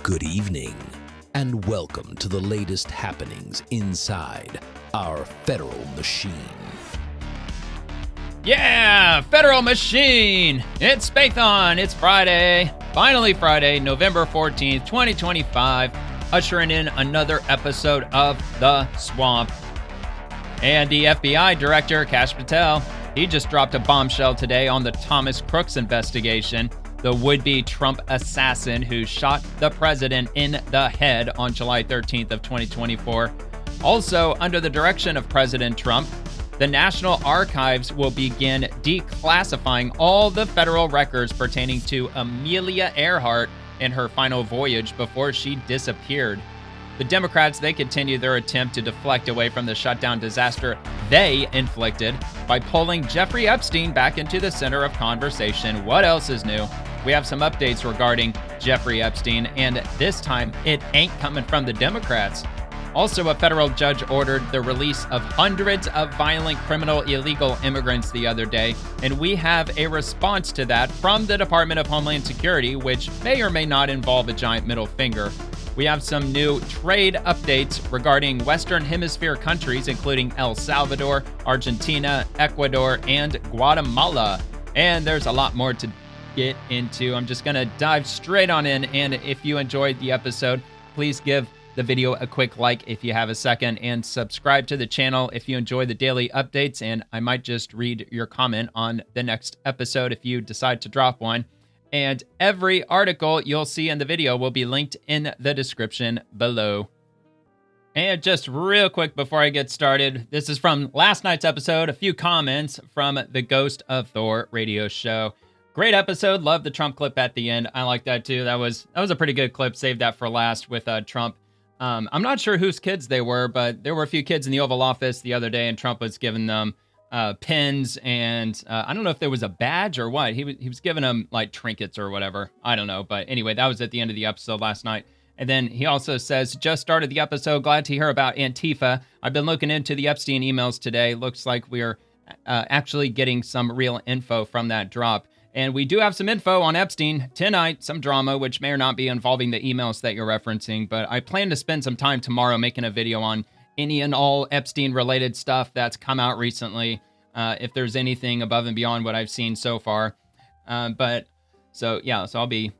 Good evening, and welcome to the latest happenings inside our federal machine. Yeah, federal machine! It's Spathon, it's Friday, finally Friday, November 14th, 2025, ushering in another episode of The Swamp. And the FBI Director Kash Patel, he just dropped a bombshell today on the Thomas Crooks investigation, the would-be Trump assassin who shot the president in the head on July 13th of 2024. Also, under the direction of President Trump, the National Archives will begin declassifying all the federal records pertaining to Amelia Earhart and her final voyage before she disappeared. The Democrats, they continue their attempt to deflect away from the shutdown disaster they inflicted by pulling Jeffrey Epstein back into the center of conversation. What else is new? We have some updates regarding Jeffrey Epstein, and this time it ain't coming from the Democrats. Also, a federal judge ordered the release of hundreds of violent criminal illegal immigrants the other day, and we have a response to that from the Department of Homeland Security, which may or may not involve a giant middle finger. We have some new trade updates regarding Western Hemisphere countries, including El Salvador, Argentina, Ecuador, and Guatemala. And there's a lot more to get into. I'm just going to dive straight on in, and if you enjoyed the episode, please give the video a quick like if you have a second, and subscribe to the channel if you enjoy the daily updates, and I might just read your comment on the next episode if you decide to drop one. And every article you'll see in the video will be linked in the description below. And just real quick before I get started, this is from last night's episode, a few comments from the Ghost of Thor radio show. Great episode, love the Trump clip at the end. I like that too. That was a pretty good clip, saved that for last with Trump. I'm not sure whose kids they were, but there were a few kids in the Oval Office the other day, and Trump was giving them pins, and I don't know if there was a badge or what. He was giving them like trinkets or whatever. I don't know, but anyway, that was at the end of the episode last night. And then he also says, just started the episode, glad to hear about Antifa. I've been looking into the Epstein emails today. Looks like we're actually getting some real info from that drop. And we do have some info on Epstein tonight, some drama, which may or not be involving the emails that you're referencing. But I plan to spend some time tomorrow making a video on any and all Epstein-related stuff that's come out recently, if there's anything above and beyond what I've seen so far. So I'll be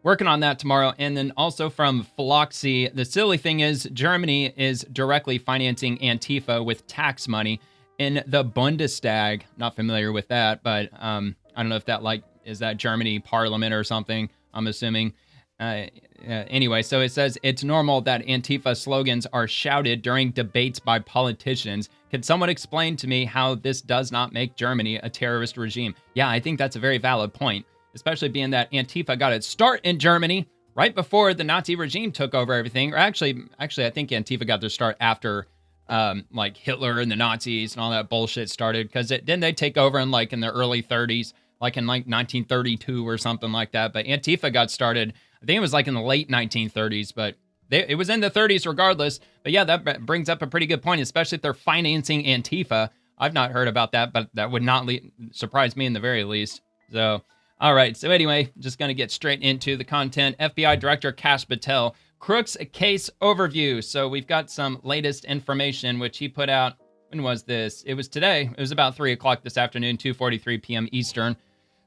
working on that tomorrow. And then also from Floxy, the silly thing is Germany is directly financing Antifa with tax money in the Bundestag. Not familiar with that, but I don't know if that is that Germany parliament or something, I'm assuming. Anyway, so it says it's normal that Antifa slogans are shouted during debates by politicians. Can someone explain to me how this does not make Germany a terrorist regime? Yeah, I think that's a very valid point, especially being that Antifa got its start in Germany right before the Nazi regime took over everything. Or actually, I think Antifa got their start after Hitler and the Nazis and all that bullshit started, because then they take over in the early 30s, in 1932 or something like that. But Antifa got started, I think it was in the late 1930s, but it was in the 30s regardless. But yeah, that brings up a pretty good point, especially if they're financing Antifa. I've not heard about that, but that would not surprise me in the very least. So, all right. So anyway, just going to get straight into the content. FBI Director Kash Patel, Crooks case overview. So we've got some latest information, which he put out. When was this? It was today. It was about 3 o'clock this afternoon, 2:43 p.m. Eastern.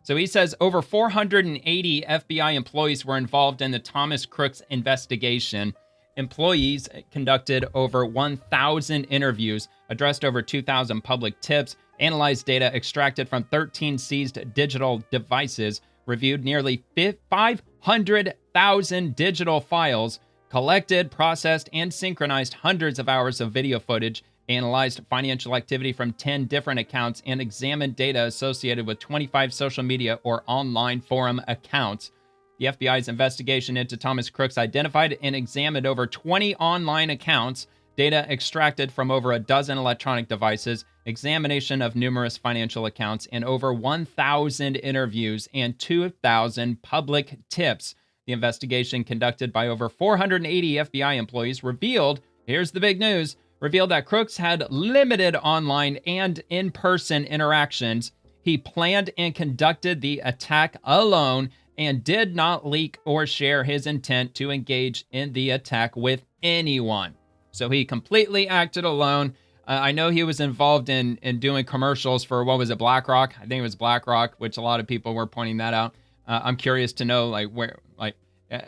So he says over 480 FBI employees were involved in the Thomas Crooks investigation. Employees conducted over 1,000 interviews, addressed over 2,000 public tips, analyzed data extracted from 13 seized digital devices, reviewed nearly 500,000 digital files, collected, processed, and synchronized hundreds of hours of video footage, analyzed financial activity from 10 different accounts, and examined data associated with 25 social media or online forum accounts. The FBI's investigation into Thomas Crooks identified and examined over 20 online accounts, data extracted from over a dozen electronic devices, examination of numerous financial accounts, and over 1,000 interviews and 2,000 public tips. The investigation, conducted by over 480 FBI employees, revealed, here's the big news, revealed that Crooks had limited online and in-person interactions. He planned and conducted the attack alone and did not leak or share his intent to engage in the attack with anyone. So he completely acted alone. I know he was involved in doing commercials for, what was it, BlackRock? I think it was BlackRock, which a lot of people were pointing that out. I'm curious to know,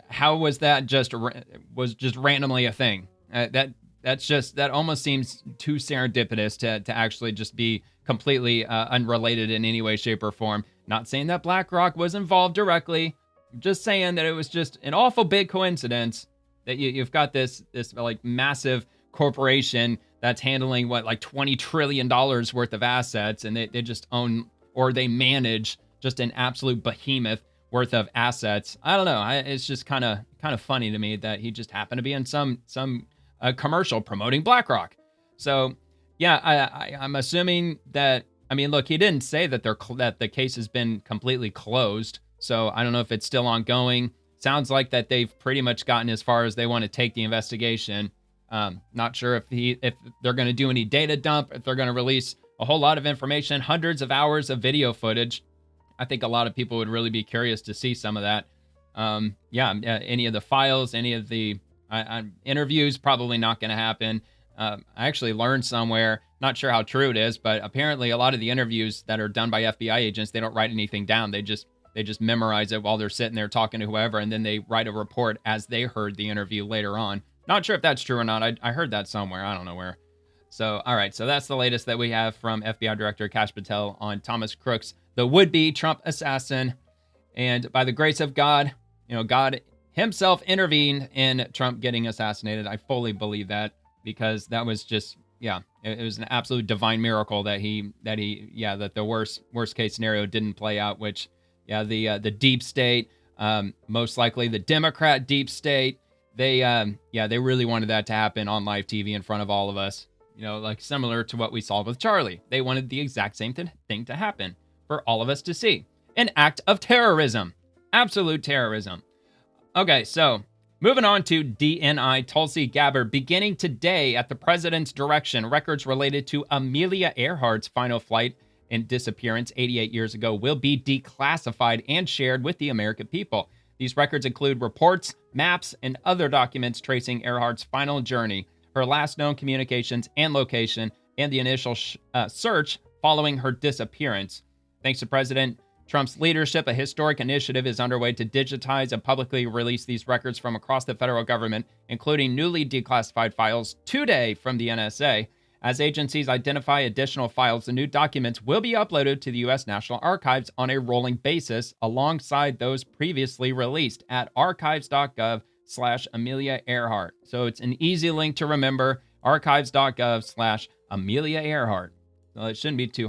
how was that just randomly a thing? That almost seems too serendipitous to actually just be completely unrelated in any way, shape, or form. Not saying that BlackRock was involved directly, just saying that it was just an awful big coincidence that you've got this like massive corporation that's handling $20 trillion worth of assets, and they just own, or they manage, just an absolute behemoth worth of assets. I don't know. It's just kind of funny to me that he just happened to be in some commercial promoting BlackRock. So yeah, I'm assuming that. I mean, look, he didn't say that that the case has been completely closed. So I don't know if it's still ongoing. Sounds like that they've pretty much gotten as far as they want to take the investigation. Not sure if they're going to do any data dump, if they're going to release a whole lot of information, hundreds of hours of video footage. I think a lot of people would really be curious to see some of that. Any of the files, any of the interviews, probably not going to happen. I actually learned somewhere, not sure how true it is, but apparently a lot of the interviews that are done by FBI agents, they don't write anything down. They just memorize it while they're sitting there talking to whoever, and then they write a report as they heard the interview later on. Not sure if that's true or not. I heard that somewhere. I don't know where. So, all right. So that's the latest that we have from FBI Director Kash Patel on Thomas Crooks, the would-be Trump assassin. And by the grace of God, God himself intervened in Trump getting assassinated. I fully believe that, because that was just, it was an absolute divine miracle that that the worst case scenario didn't play out, which, the deep state, most likely the Democrat deep state, they really wanted that to happen on live TV in front of all of us, similar to what we saw with Charlie. They wanted the exact same thing to happen for all of us to see. An act of terrorism, absolute terrorism. Okay, so moving on to DNI Tulsi Gabbard. Beginning today at the president's direction, records related to Amelia Earhart's final flight and disappearance 88 years ago will be declassified and shared with the American people. These records include reports, maps, and other documents tracing Earhart's final journey, her last known communications and location, and the initial search following her disappearance. Thanks to President Trump's leadership, a historic initiative is underway to digitize and publicly release these records from across the federal government, including newly declassified files today from the NSA. As agencies identify additional files, the new documents will be uploaded to the U.S. National Archives on a rolling basis, alongside those previously released at archives.gov/Amelia Earhart. So it's an easy link to remember, archives.gov/Amelia Earhart. So it shouldn't be too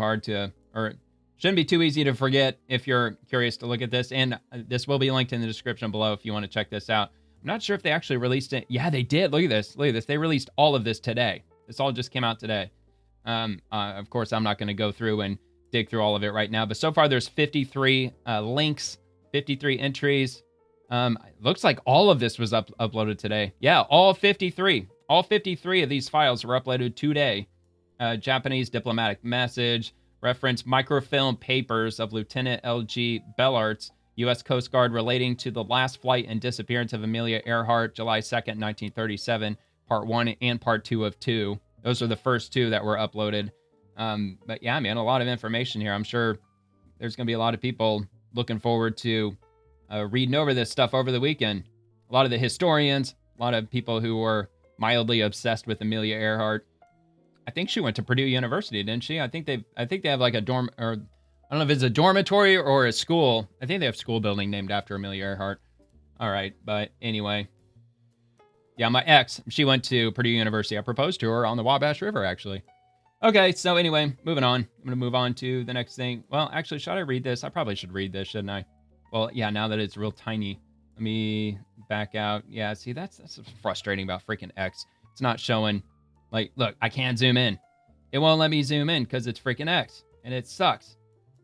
shouldn't be too easy to forget if you're curious to look at this. And this will be linked in the description below if you want to check this out. I'm not sure if they actually released it. Yeah, they did. Look at this. Look at this. They released all of this today. This all just came out today. Of course, I'm not going to go through and dig through all of it right now. But so far, there's 53 links, 53 entries. Looks like all of this was uploaded today. Yeah, all 53. All 53 of these files were uploaded today. Japanese diplomatic message, reference microfilm papers of Lieutenant L.G. Bellart's U.S. Coast Guard relating to the last flight and disappearance of Amelia Earhart, July 2nd, 1937, Part 1 and Part 2 of 2. Those are the first two that were uploaded. But yeah, man, a lot of information here. I'm sure there's going to be a lot of people looking forward to reading over this stuff over the weekend. A lot of the historians, a lot of people who were mildly obsessed with Amelia Earhart. I think she went to Purdue University, didn't she? I think they have like a dorm, or I don't know if it's a dormitory or a school. I think they have a school building named after Amelia Earhart. All right, but anyway. Yeah, my ex, she went to Purdue University. I proposed to her on the Wabash River, actually. Okay, so anyway, moving on. I'm going to move on to the next thing. Well, actually, should I read this? I probably should read this, shouldn't I? Well, yeah, now that it's real tiny. Let me back out. Yeah, see, that's frustrating about freaking X. It's not showing. Like, look, I can't zoom in. It won't let me zoom in because it's freaking X, and it sucks.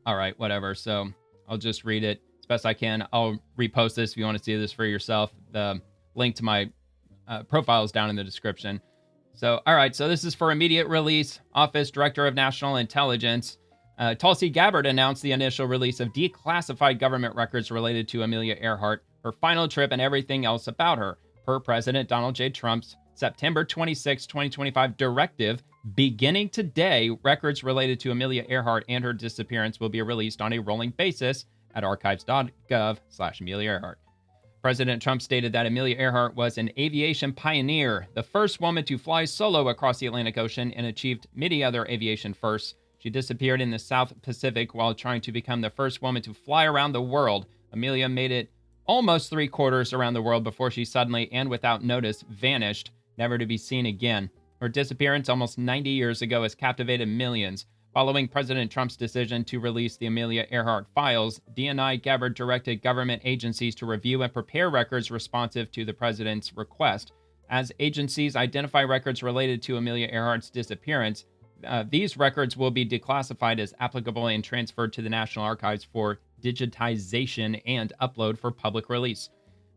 All right, whatever. So I'll just read it as best I can. I'll repost this if you want to see this for yourself. The link to my profile is down in the description. So, all right, so this is for immediate release. Office Director of National Intelligence. Tulsi Gabbard announced the initial release of declassified government records related to Amelia Earhart, her final trip, and everything else about her, per President Donald J. Trump's September 26, 2025 directive. Beginning today, records related to Amelia Earhart and her disappearance will be released on a rolling basis at archives.gov/Amelia Earhart. President Trump stated that Amelia Earhart was an aviation pioneer, the first woman to fly solo across the Atlantic Ocean, and achieved many other aviation firsts. She disappeared in the South Pacific while trying to become the first woman to fly around the world. Amelia made it almost 3/4 around the world before she suddenly and without notice vanished, never to be seen again. Her disappearance almost 90 years ago has captivated millions. Following President Trump's decision to release the Amelia Earhart files, DNI Gabbard directed government agencies to review and prepare records responsive to the president's request. As agencies identify records related to Amelia Earhart's disappearance, these records will be declassified as applicable and transferred to the National Archives for digitization and upload for public release.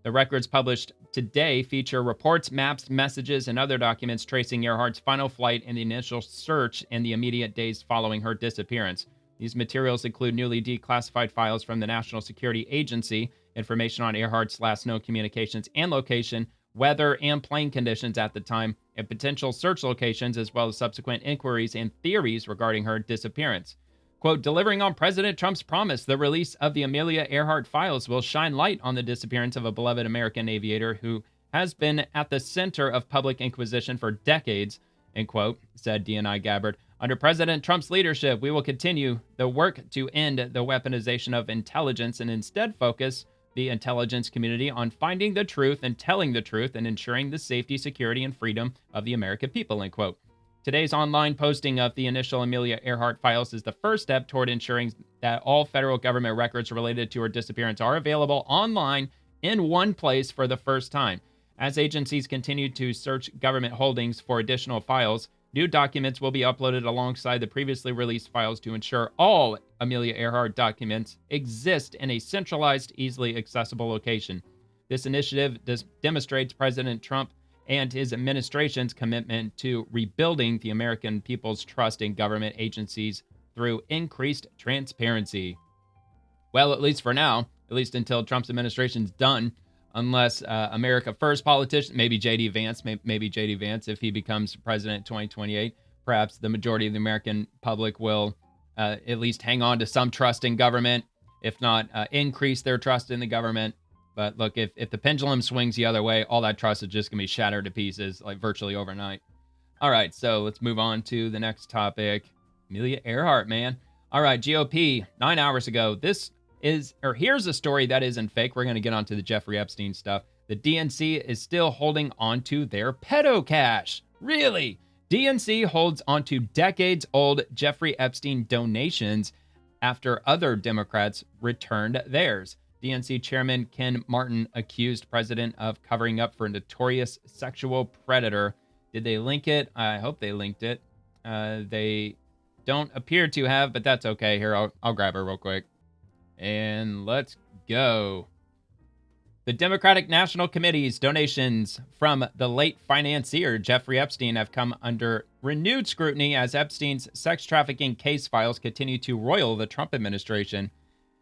The records published today feature reports, maps, messages, and other documents tracing Earhart's final flight and the initial search in the immediate days following her disappearance. These materials include newly declassified files from the National Security Agency, information on Earhart's last known communications and location, weather and plane conditions at the time, and potential search locations, as well as subsequent inquiries and theories regarding her disappearance. Quote, delivering on President Trump's promise, the release of the Amelia Earhart files will shine light on the disappearance of a beloved American aviator who has been at the center of public inquisition for decades, end quote, said DNI Gabbard. Under President Trump's leadership, we will continue the work to end the weaponization of intelligence and instead focus the intelligence community on finding the truth and telling the truth and ensuring the safety, security, and freedom of the American people, end quote. Today's online posting of the initial Amelia Earhart files is the first step toward ensuring that all federal government records related to her disappearance are available online in one place for the first time. As agencies continue to search government holdings for additional files, new documents will be uploaded alongside the previously released files to ensure all Amelia Earhart documents exist in a centralized, easily accessible location. This initiative demonstrates President Trump and his administration's commitment to rebuilding the American people's trust in government agencies through increased transparency. Well, at least for now, at least until Trump's administration's done, unless America First politicians, maybe J.D. Vance, maybe J.D. Vance, if he becomes president in 2028, perhaps the majority of the American public will at least hang on to some trust in government, if not increase their trust in the government. But look, if the pendulum swings the other way, all that trust is just going to be shattered to pieces, like virtually overnight. All right, so let's move on to the next topic. Amelia Earhart, man. All right, GOP, 9 hours ago. Here's a story that isn't fake. We're going to get onto the Jeffrey Epstein stuff. The DNC is still holding onto their pedo cash. Really? DNC holds onto decades-old Jeffrey Epstein donations after other Democrats returned theirs. DNC Chairman Ken Martin accused President of covering up for a notorious sexual predator. Did they link it? I hope they linked it. They don't appear to have, but that's okay. Here, I'll grab her real quick. And let's go. The Democratic National Committee's donations from the late financier Jeffrey Epstein have come under renewed scrutiny as Epstein's sex trafficking case files continue to roil the Trump administration.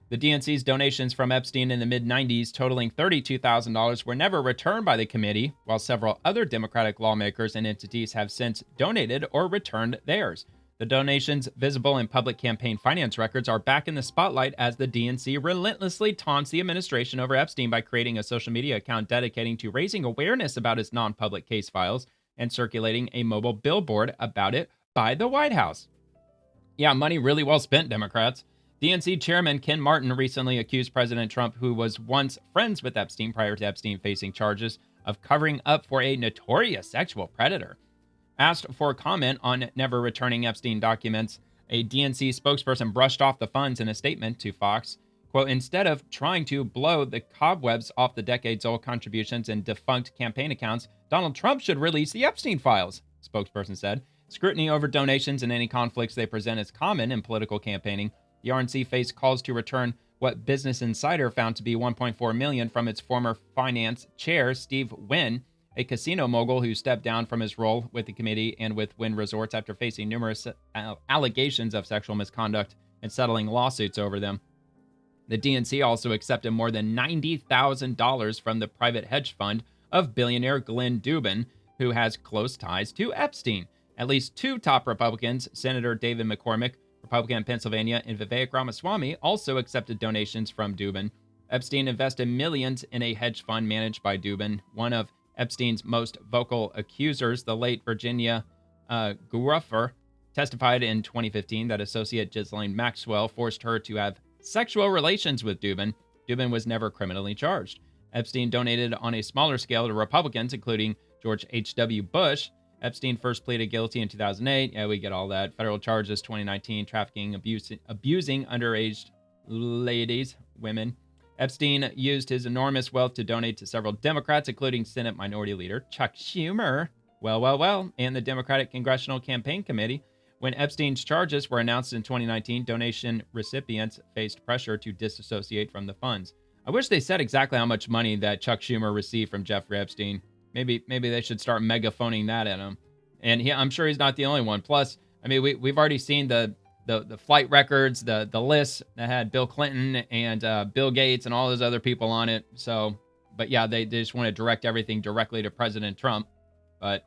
The DNC's donations from Epstein in the mid-90s, totaling $32,000, were never returned by the committee, while several other Democratic lawmakers and entities have since donated or returned theirs. The donations visible in public campaign finance records are back in the spotlight as the DNC relentlessly taunts the administration over Epstein by creating a social media account dedicating to raising awareness about his non-public case files and circulating a mobile billboard about it by the White House. Yeah, money really well spent, Democrats. DNC Chairman Ken Martin recently accused President Trump, who was once friends with Epstein prior to Epstein facing charges, of covering up for a notorious sexual predator. Asked for comment on never returning Epstein documents, a DNC spokesperson brushed off the funds in a statement to Fox. Quote, instead of trying to blow the cobwebs off the decades-old contributions and defunct campaign accounts, Donald Trump should release the Epstein files, spokesperson said. Scrutiny over donations and any conflicts they present is common in political campaigning. The RNC faced calls to return what Business Insider found to be $1.4 million from its former finance chair, Steve Wynn, a casino mogul who stepped down from his role with the committee and with Wynn Resorts after facing numerous allegations of sexual misconduct and settling lawsuits over them. The DNC also accepted more than $90,000 from the private hedge fund of billionaire Glenn Dubin, who has close ties to Epstein. At least two top Republicans, Senator David McCormick, Republican of Pennsylvania, and Vivek Ramaswamy, also accepted donations from Dubin. Epstein invested millions in a hedge fund managed by Dubin. One of Epstein's most vocal accusers, the late Virginia Giuffre, testified in 2015 that associate Ghislaine Maxwell forced her to have sexual relations with Dubin. Dubin was never criminally charged. Epstein donated on a smaller scale to Republicans, including George H.W. Bush. Epstein first pleaded guilty in 2008. Yeah, we get all that. Federal charges 2019, trafficking, abusing underage ladies, women. Epstein used his enormous wealth to donate to several Democrats, including Senate Minority Leader Chuck Schumer. Well, and the Democratic Congressional Campaign Committee. When Epstein's charges were announced in 2019, donation recipients faced pressure to disassociate from the funds. I wish they said exactly how much money that Chuck Schumer received from Jeffrey Epstein. Maybe they should start megaphoning that at him. And I'm sure he's not the only one. Plus, I mean, we've already seen the flight records, the lists that had Bill Clinton and Bill Gates and all those other people on it. So, but yeah, they just want to direct everything directly to President Trump. But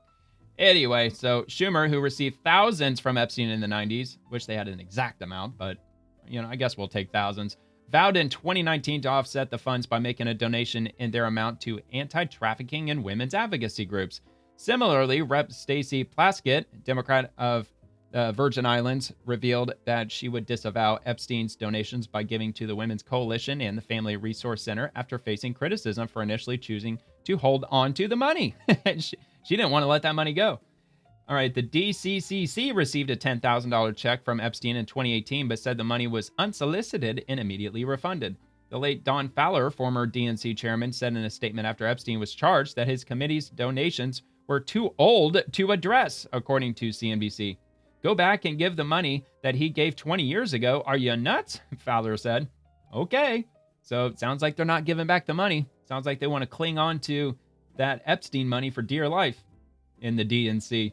anyway, so Schumer, who received thousands from Epstein in the 90s, wish they had an exact amount, but, I guess we'll take thousands, vowed in 2019 to offset the funds by making a donation in their amount to anti-trafficking and women's advocacy groups. Similarly, Rep. Stacey Plaskett, Democrat of the Virgin Islands, revealed that she would disavow Epstein's donations by giving to the Women's Coalition and the Family Resource Center after facing criticism for initially choosing to hold on to the money. She didn't want to let that money go. All right, the DCCC received a $10,000 check from Epstein in 2018, but said the money was unsolicited and immediately refunded. The late Don Fowler, former DNC chairman, said in a statement after Epstein was charged that his committee's donations were too old to address, according to CNBC. Go back and give the money that he gave 20 years ago. Are you nuts? Fowler said. Okay. So it sounds like they're not giving back the money. Sounds like they want to cling on to that Epstein money for dear life in the DNC.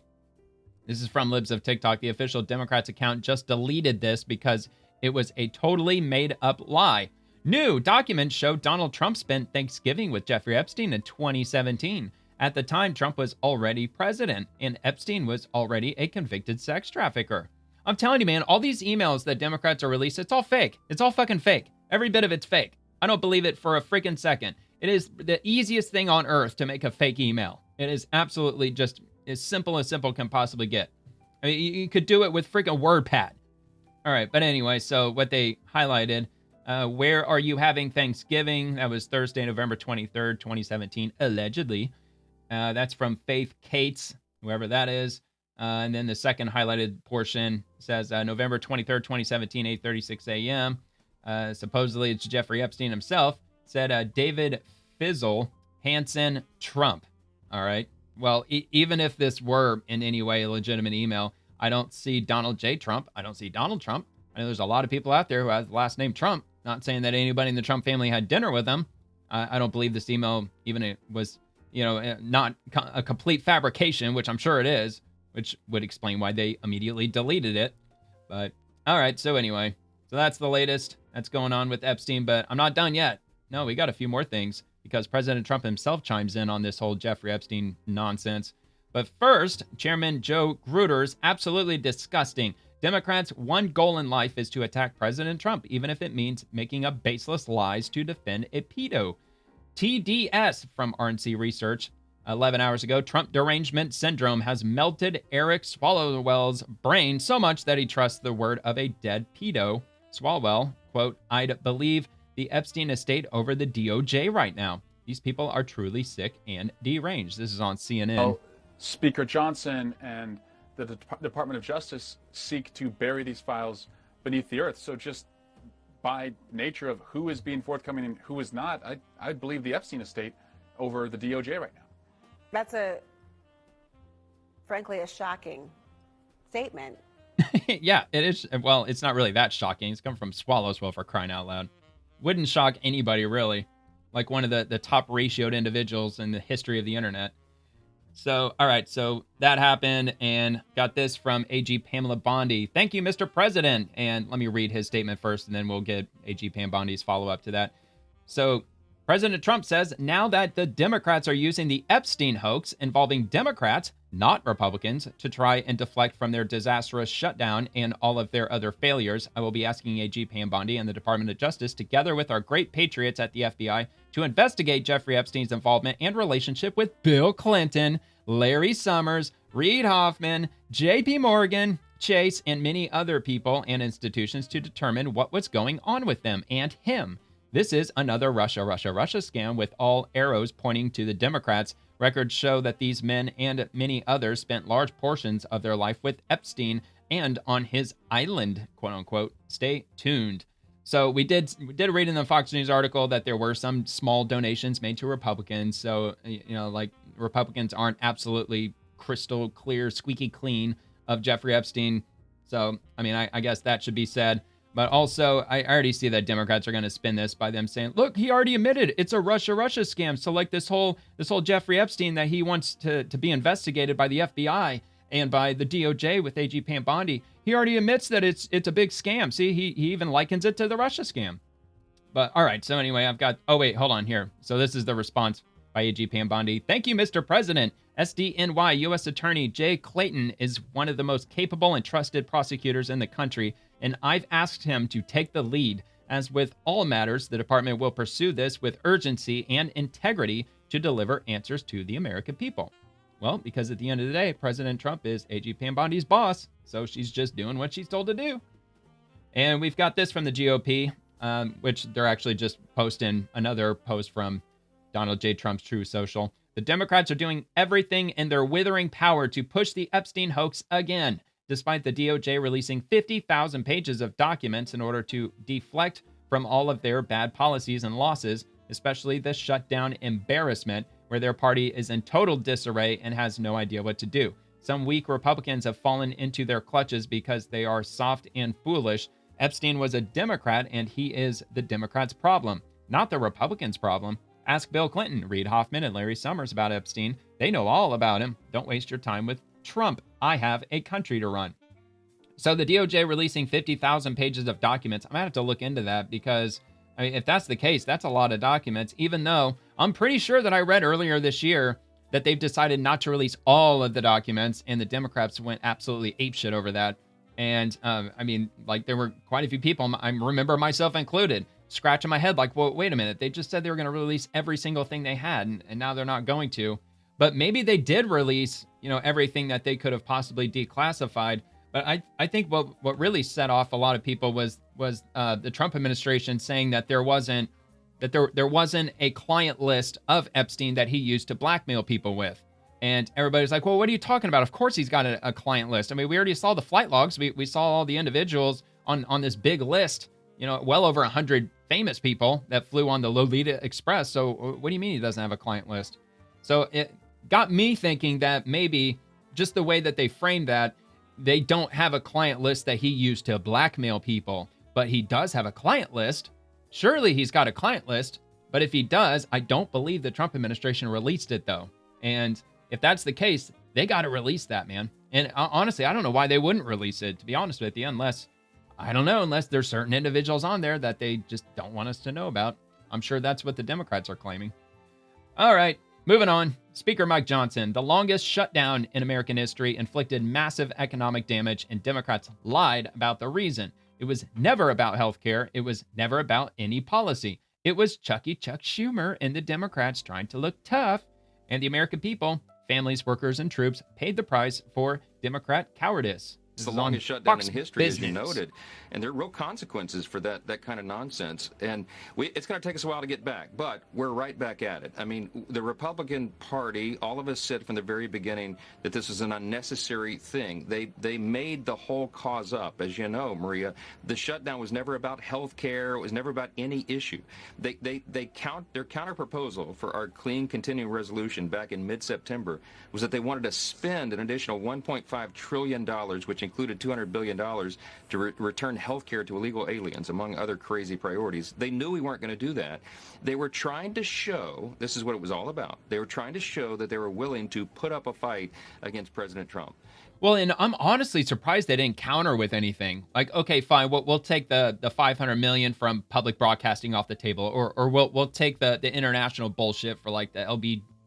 This is from Libs of TikTok. The official Democrats account just deleted this because it was a totally made-up lie. New documents show Donald Trump spent Thanksgiving with Jeffrey Epstein in 2017. At the time, Trump was already president, and Epstein was already a convicted sex trafficker. I'm telling you, man, all these emails that Democrats are released, it's all fake. It's all fucking fake. Every bit of it's fake. I don't believe it for a freaking second. It is the easiest thing on earth to make a fake email. It is absolutely just as simple can possibly get. I mean, you could do it with freaking WordPad. All right, but anyway, so what they highlighted, where are you having Thanksgiving? That was Thursday, November 23rd, 2017, allegedly. That's from Faith Cates, whoever that is. And then the second highlighted portion says November 23rd, 2017, 8:36 a.m. Supposedly it's Jeffrey Epstein himself, said David Fizzle Hansen Trump. All right. Well, even if this were in any way a legitimate email, I don't see Donald J. Trump. I don't see Donald Trump. I know there's a lot of people out there who have the last name Trump. Not saying that anybody in the Trump family had dinner with him. I don't believe this email even was, not a complete fabrication, which I'm sure it is, which would explain why they immediately deleted it. But all right. So anyway, so that's the latest that's going on with Epstein, but I'm not done yet. No, we got a few more things because President Trump himself chimes in on this whole Jeffrey Epstein nonsense. But first, Chairman Joe Gruder's absolutely disgusting. Democrats' one goal in life is to attack President Trump, even if it means making up baseless lies to defend a pedo. TDS from RNC Research. 11 hours ago, Trump derangement syndrome has melted Eric Swalwell's brain so much that he trusts the word of a dead pedo. Swalwell, quote, I'd believe the Epstein estate over the DOJ right now. These people are truly sick and deranged. This is on CNN. Oh, Speaker Johnson and the Department of Justice seek to bury these files beneath the earth. So just by nature of who is being forthcoming and who is not, I believe the Epstein estate over the DOJ right now. That's frankly, a shocking statement. Yeah, it is. Well, it's not really that shocking. It's come from Swallowswell, for crying out loud. Wouldn't shock anybody, really. Like one of the top ratioed individuals in the history of the internet. So, all right, so that happened, and got this from AG Pamela Bondi. Thank you, Mr. President. And let me read his statement first, and then we'll get AG Pam Bondi's follow-up to that. So, President Trump says, now that the Democrats are using the Epstein hoax involving Democrats, not Republicans, to try and deflect from their disastrous shutdown and all of their other failures, I will be asking AG Pam Bondi and the Department of Justice, together with our great patriots at the FBI, to investigate Jeffrey Epstein's involvement and relationship with Bill Clinton, Larry Summers, Reid Hoffman, J.P. Morgan, Chase, and many other people and institutions to determine what was going on with them and him. This is another Russia scam with all arrows pointing to the Democrats. Records show that these men and many others spent large portions of their life with Epstein and on his island, quote unquote. Stay tuned. So we did read in the Fox News article that there were some small donations made to Republicans. So, like Republicans aren't absolutely crystal clear, squeaky clean of Jeffrey Epstein. So, I mean, I guess that should be said. But also, I already see that Democrats are going to spin this by them saying, look, he already admitted it's a Russia scam. So like this whole Jeffrey Epstein that he wants to be investigated by the FBI and by the DOJ with AG Pam Bondi, he already admits that it's a big scam. See, he even likens it to the Russia scam. But all right, so anyway, oh wait, hold on here. So this is the response by AG Pam Bondi. Thank you, Mr. President. SDNY U.S. Attorney Jay Clayton is one of the most capable and trusted prosecutors in the country, and I've asked him to take the lead. As with all matters, the department will pursue this with urgency and integrity to deliver answers to the American people. Well, because at the end of the day, President Trump is AG Pam Bondi's boss, so she's just doing what she's told to do. And we've got this from the GOP, which they're actually just posting another post from Donald J. Trump's True Social. The Democrats are doing everything in their withering power to push the Epstein hoax again, despite the DOJ releasing 50,000 pages of documents in order to deflect from all of their bad policies and losses, especially the shutdown embarrassment, where their party is in total disarray and has no idea what to do. Some weak Republicans have fallen into their clutches because they are soft and foolish. Epstein was a Democrat, and he is the Democrats' problem, not the Republicans' problem. Ask Bill Clinton, Reid Hoffman, and Larry Summers about Epstein. They know all about him. Don't waste your time with Trump. I have a country to run. So the DOJ releasing 50,000 pages of documents, I'm going to have to look into that because, I mean, if that's the case, that's a lot of documents, even though I'm pretty sure that I read earlier this year that they've decided not to release all of the documents, and the Democrats went absolutely apeshit over that. And, I mean, like, there were quite a few people, I remember myself included, scratching my head like, well, wait a minute. They just said they were going to release every single thing they had, and now they're not going to. But maybe they did release, everything that they could have possibly declassified. But I think what really set off a lot of people was the Trump administration saying that there wasn't a client list of Epstein that he used to blackmail people with. And everybody's like, well, what are you talking about? Of course he's got a client list. I mean, we already saw the flight logs. We saw all the individuals on this big list, well over 100 famous people that flew on the Lolita Express. So what do you mean he doesn't have a client list? So it got me thinking that maybe just the way that they framed that, they don't have a client list that he used to blackmail people, but he does have a client list. Surely he's got a client list, but if he does, I don't believe the Trump administration released it though. And if that's the case, they got to release that, man. And honestly, I don't know why they wouldn't release it, to be honest with you, unless there's certain individuals on there that they just don't want us to know about. I'm sure that's what the Democrats are claiming. All right, moving on. Speaker Mike Johnson, the longest shutdown in American history, inflicted massive economic damage, and Democrats lied about the reason. It was never about healthcare. It was never about any policy. It was Chuck Schumer and the Democrats trying to look tough, and the American people, families, workers, and troops paid the price for Democrat cowardice. It's the longest shutdown in history, as you noted. And there are real consequences for that kind of nonsense. And it's going to take us a while to get back, but we're right back at it. I mean, the Republican Party, all of us said from the very beginning that this is an unnecessary thing. They made the whole cause up. As you know, Maria, the shutdown was never about health care. It was never about any issue. Their counter proposal for our clean continuing resolution back in mid-September was that they wanted to spend an additional $1.5 trillion, which which included $200 billion to return health care to illegal aliens, among other crazy priorities. They knew we weren't going to do that. They were trying to show, this is what it was all about, they were trying to show that they were willing to put up a fight against President Trump. Well, and I'm honestly surprised they didn't counter with anything. Like, okay, fine, we'll take the $500 million from public broadcasting off the table, or we'll take the international bullshit for like the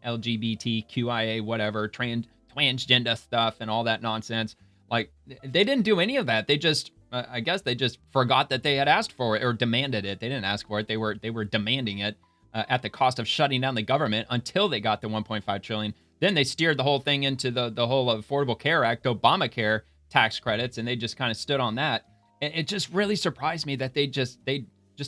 LGBTQIA whatever transgender stuff and all that nonsense. Like, they didn't do any of that. They just I guess they just forgot that they had asked for it or demanded it. They didn't ask for it. They were demanding it at the cost of shutting down the government until they got the $1.5 trillion. Then they steered the whole thing into the whole Affordable Care Act, Obamacare tax credits, and they just kind of stood on that. And it just really surprised me that they just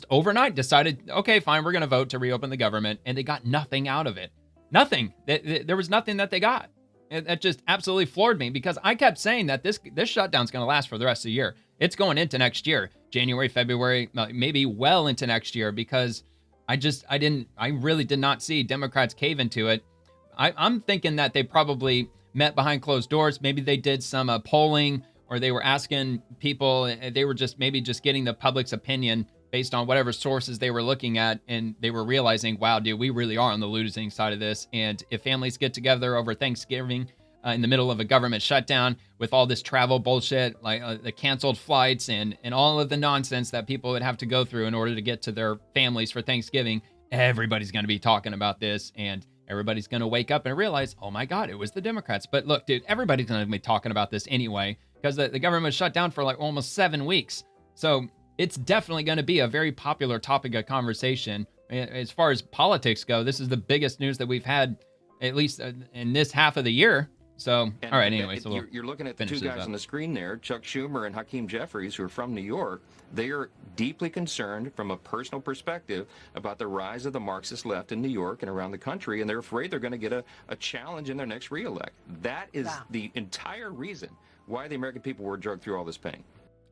overnight decided, okay, fine, we're going to vote to reopen the government, and they got nothing out of it. Nothing. There was nothing that they got. That just absolutely floored me, because I kept saying that this shutdown's going to last for the rest of the year. It's going into next year, January, February, maybe well into next year, because I really did not see Democrats cave into it. I'm thinking that they probably met behind closed doors. Maybe they did some polling, or they were asking people. They were just getting the public's opinion based on whatever sources they were looking at. And they were realizing, wow, dude, we really are on the losing side of this. And if families get together over Thanksgiving in the middle of a government shutdown with all this travel bullshit, like the canceled flights and all of the nonsense that people would have to go through in order to get to their families for Thanksgiving, everybody's going to be talking about this. And everybody's going to wake up and realize, oh my God, it was the Democrats. But look, dude, everybody's going to be talking about this anyway, because the government was shut down for like almost 7 weeks. So it's definitely going to be a very popular topic of conversation. As far as politics go, this is the biggest news that we've had, at least in this half of the year. So, and all right, anyway. So you're looking at the two guys on the screen there, Chuck Schumer and Hakeem Jeffries, who are from New York. They are deeply concerned from a personal perspective about the rise of the Marxist left in New York and around the country, and they're afraid they're going to get a challenge in their next reelect. That is the entire reason why the American people were dragged through all this pain.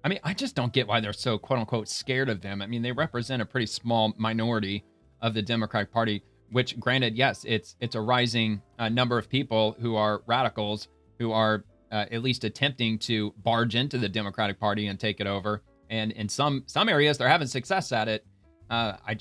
I mean, I just don't get why they're so quote-unquote scared of them. I mean, they represent a pretty small minority of the Democratic Party, which, granted, yes, it's a rising number of people who are radicals, who are at least attempting to barge into the Democratic Party and take it over. And in some areas, they're having success at it. I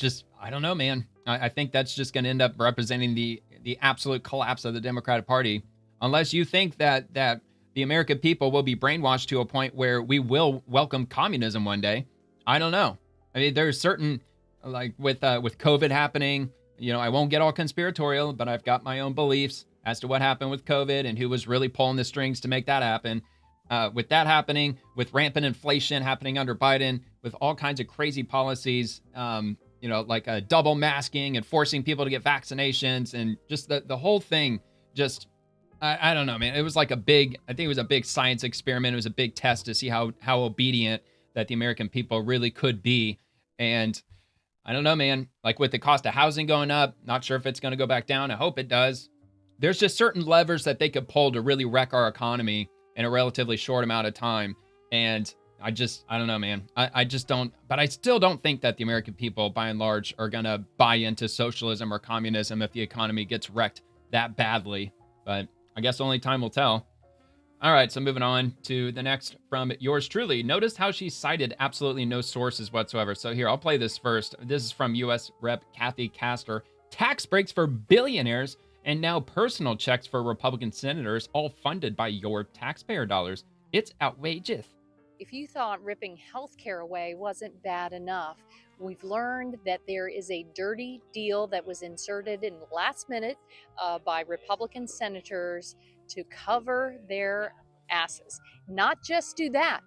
don't know, man. I think that's just going to end up representing the absolute collapse of the Democratic Party, unless you think that the American people will be brainwashed to a point where we will welcome communism one day. I don't know. I mean, there's certain, like with COVID happening, I won't get all conspiratorial, but I've got my own beliefs as to what happened with COVID and who was really pulling the strings to make that happen. With that happening, with rampant inflation happening under Biden, with all kinds of crazy policies, like double masking and forcing people to get vaccinations, and just the whole thing, just, I don't know, man. It was like I think it was a big science experiment. It was a big test to see how obedient that the American people really could be. And I don't know, man, like with the cost of housing going up, not sure if it's going to go back down. I hope it does. There's just certain levers that they could pull to really wreck our economy in a relatively short amount of time. And I don't know, man. I just don't, but I still don't think that the American people, by and large, are going to buy into socialism or communism if the economy gets wrecked that badly. But I guess only time will tell. All right, so moving on to the next from yours truly. Notice how she cited absolutely no sources whatsoever. So here, I'll play this first. This is from U.S. Rep. Kathy Castor. Tax breaks for billionaires and now personal checks for Republican senators, all funded by your taxpayer dollars. It's outrageous. If you thought ripping healthcare away wasn't bad enough, we've learned that there is a dirty deal that was inserted in the last minute by Republican senators to cover their asses. Not just do that.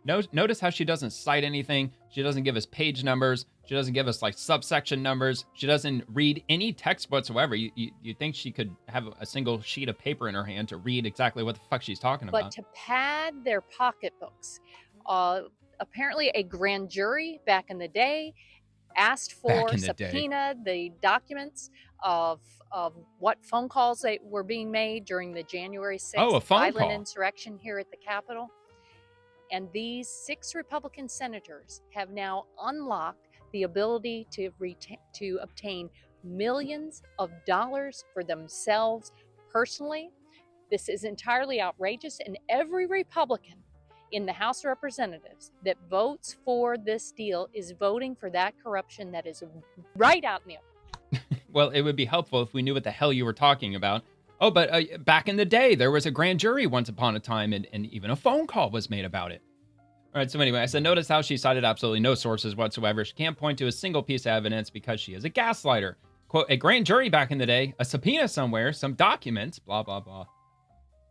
Notice how she doesn't cite anything. She doesn't give us page numbers. She doesn't give us like subsection numbers. She doesn't read any text whatsoever. You think she could have a single sheet of paper in her hand to read exactly what the fuck she's talking about. But to pad their pocketbooks, apparently a grand jury back in the day asked for subpoena the documents of what phone calls that were being made during the January 6th violent insurrection here at the Capitol. And these 6 Republican senators have now unlocked the ability to obtain millions of dollars for themselves personally. This is entirely outrageous, and every Republican in the House of Representatives that votes for this deal is voting for that corruption that is right out in the open. Well, it would be helpful if we knew what the hell you were talking about. Oh, but back in the day, there was a grand jury once upon a time, and even a phone call was made about it. All right, so anyway, I said, notice how she cited absolutely no sources whatsoever. She can't point to a single piece of evidence because she is a gaslighter. Quote, a grand jury back in the day, a subpoena somewhere, some documents, blah, blah, blah.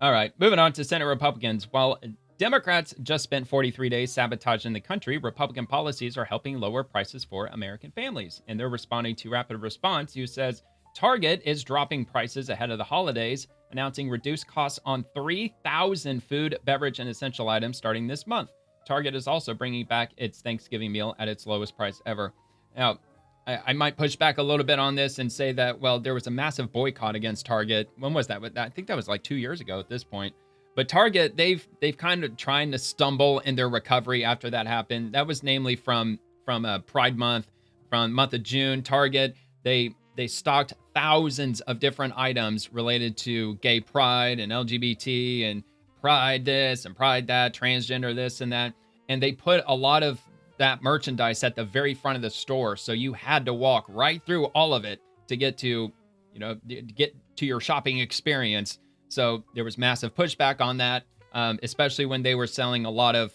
All right, moving on to Senate Republicans. While Democrats just spent 43 days sabotaging the country, Republican policies are helping lower prices for American families. And they're responding to Rapid Response, who says Target is dropping prices ahead of the holidays, announcing reduced costs on 3,000 food, beverage, and essential items starting this month. Target is also bringing back its Thanksgiving meal at its lowest price ever. Now, I might push back a little bit on this and say that, well, there was a massive boycott against Target. When was that? I think that was like 2 years ago at this point. But Target, they've kind of trying to stumble in their recovery after that happened. That was namely from Pride Month, from month of June. Target, they stocked thousands of different items related to gay pride and LGBT and pride this and pride that, transgender this and that. And they put a lot of that merchandise at the very front of the store. So you had to walk right through all of it to get to, get to your shopping experience. So there was massive pushback on that, especially when they were selling a lot of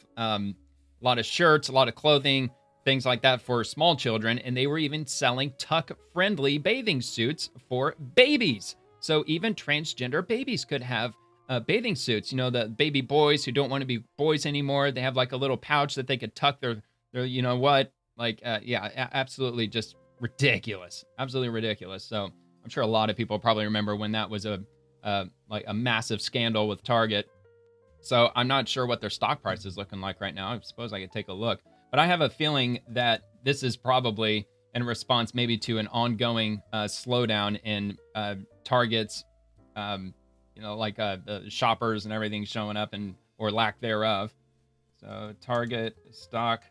shirts, a lot of clothing, things like that for small children. And they were even selling tuck-friendly bathing suits for babies. So even transgender babies could have bathing suits. The baby boys who don't want to be boys anymore, they have like a little pouch that they could tuck their absolutely just ridiculous. Absolutely ridiculous. So I'm sure a lot of people probably remember when that was a massive scandal with Target. So I'm not sure what their stock price is looking like right now. I suppose I could take a look. But I have a feeling that this is probably in response maybe to an ongoing slowdown in Target's, the shoppers and everything showing up or lack thereof. So Target stock.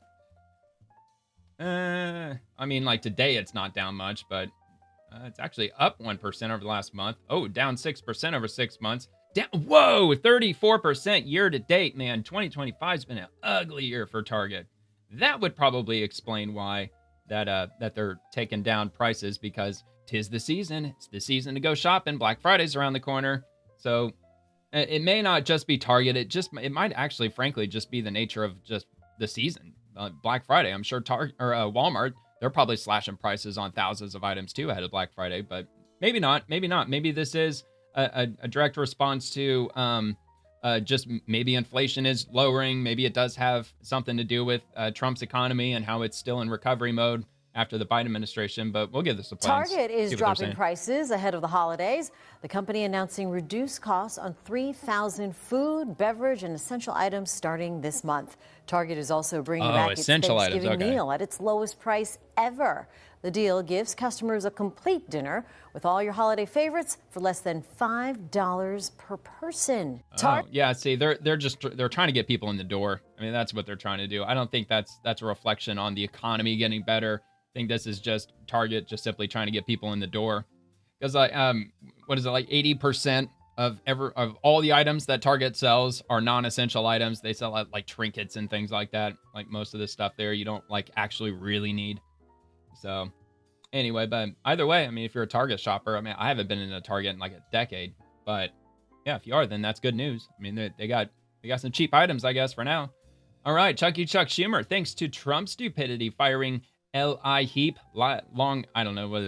Today it's not down much, but it's actually up 1% over the last month. Oh, down 6% over 6 months. Whoa, 34% year to date, man. 2025 has been an ugly year for Target. That would probably explain why that they're taking down prices, because 'tis the season. It's the season to go shopping. Black Friday's around the corner. So it may not just be Target. It might actually, frankly, just be the nature of just the season. Black Friday, I'm sure Walmart, they're probably slashing prices on thousands of items too ahead of Black Friday, but maybe not. Maybe this is a direct response to just maybe inflation is lowering. Maybe it does have something to do with Trump's economy and how it's still in recovery mode after the Biden administration, but we'll give this a play. Target is dropping prices ahead of the holidays. The company announcing reduced costs on 3,000 food, beverage, and essential items starting this month. Target is also bringing back its Thanksgiving meal at its lowest price ever. The deal gives customers a complete dinner with all your holiday favorites for less than $5 per person. Yeah, see, they're trying to get people in the door. I mean, that's what they're trying to do. I don't think that's a reflection on the economy getting better. I think this is just Target just simply trying to get people in the door. Because what is it, like 80% of all the items that Target sells are non-essential items. They sell like trinkets and things like that. Like most of the stuff there you don't like actually really need. So anyway, but either way, I mean, if you're a Target shopper, I mean, I haven't been in a Target in like a decade, but yeah, if you are, then that's good news. I mean, they got some cheap items, I guess, for now. All right, Chuck Schumer, thanks to Trump's stupidity, firing L.I. Heap, I don't know what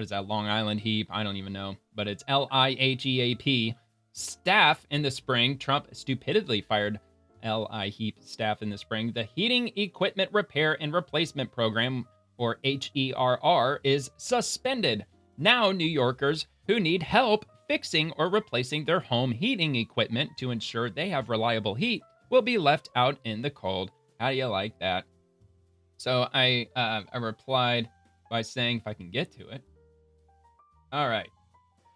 is that, Long Island Heap? I don't even know, but it's LIHEAP staff in the spring. Trump stupidly fired L.I. Heap staff in the spring. The Heating Equipment Repair and Replacement Program, or HERR, is suspended. Now New Yorkers who need help fixing or replacing their home heating equipment to ensure they have reliable heat will be left out in the cold. How do you like that? So I replied by saying, if I can get to it. All right.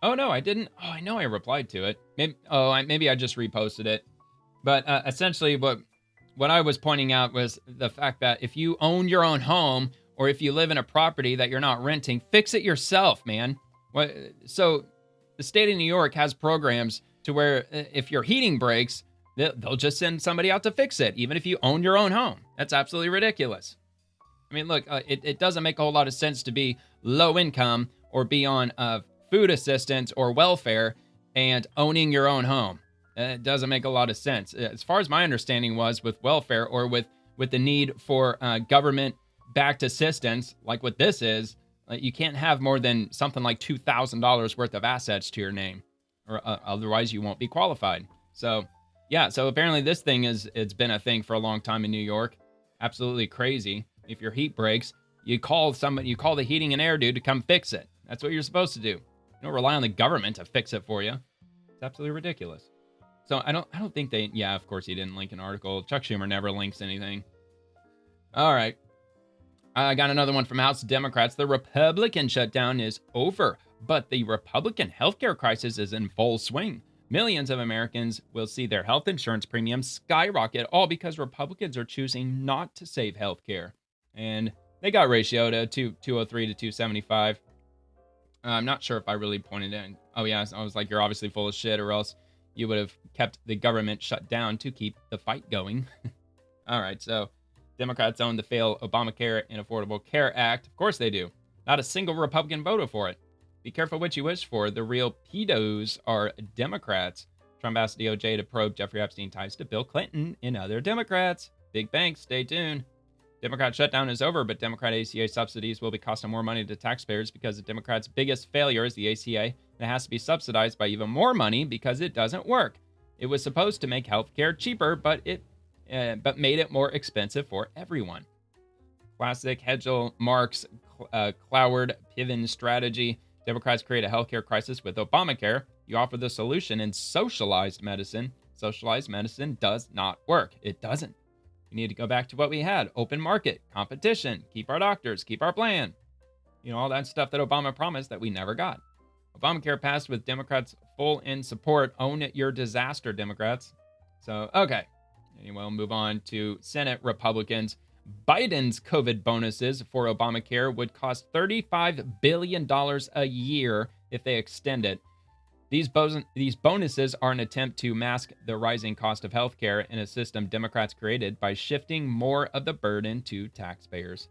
Oh, no, I didn't. Oh, I know I replied to it. Maybe I just reposted it. But essentially what I was pointing out was the fact that if you own your own home, or if you live in a property that you're not renting, fix it yourself, man. So the state of New York has programs to where if your heating breaks, they'll just send somebody out to fix it, even if you own your own home. That's absolutely ridiculous. I mean, look, it doesn't make a whole lot of sense to be low income or be on food assistance or welfare and owning your own home. It doesn't make a lot of sense. As far as my understanding was with welfare or with the need for government-backed assistance, like what this is, you can't have more than something like $2,000 worth of assets to your name, or otherwise you won't be qualified. So, yeah, so apparently this thing it's been a thing for a long time in New York. Absolutely crazy. If your heat breaks, you call the heating and air dude to come fix it. That's what you're supposed to do. You don't rely on the government to fix it for you. It's absolutely ridiculous. So I don't think yeah, of course he didn't link an article. Chuck Schumer never links anything. All right. I got another one from House Democrats. The Republican shutdown is over, but the Republican healthcare crisis is in full swing. Millions of Americans will see their health insurance premiums skyrocket, all because Republicans are choosing not to save healthcare. And they got ratioed to 203 to 275. I'm not sure if I really pointed in. Oh, yeah, I was like, you're obviously full of shit, or else you would have kept the government shut down to keep the fight going. All right, so Democrats own the failed Obamacare and Affordable Care Act. Of course they do. Not a single Republican voted for it. Be careful what you wish for. The real pedos are Democrats. Trump asked DOJ to probe Jeffrey Epstein ties to Bill Clinton and other Democrats. Big banks, stay tuned. Democrat shutdown is over, but Democrat ACA subsidies will be costing more money to taxpayers because the Democrats' biggest failure is the ACA, and it has to be subsidized by even more money because it doesn't work. It was supposed to make healthcare cheaper, but made it more expensive for everyone. Classic Hedgel Marx Cloward Piven strategy. Democrats create a healthcare crisis with Obamacare. You offer the solution in socialized medicine. Socialized medicine does not work. It doesn't. We need to go back to what we had. Open market, competition, keep our doctors, keep our plan. You know, all that stuff that Obama promised that we never got. Obamacare passed with Democrats full in support. Own it, your disaster, Democrats. So, okay. Anyway, we'll move on to Senate Republicans. Biden's COVID bonuses for Obamacare would cost $35 billion a year if they extend it. These bonuses are an attempt to mask the rising cost of healthcare in a system Democrats created by shifting more of the burden to taxpayers.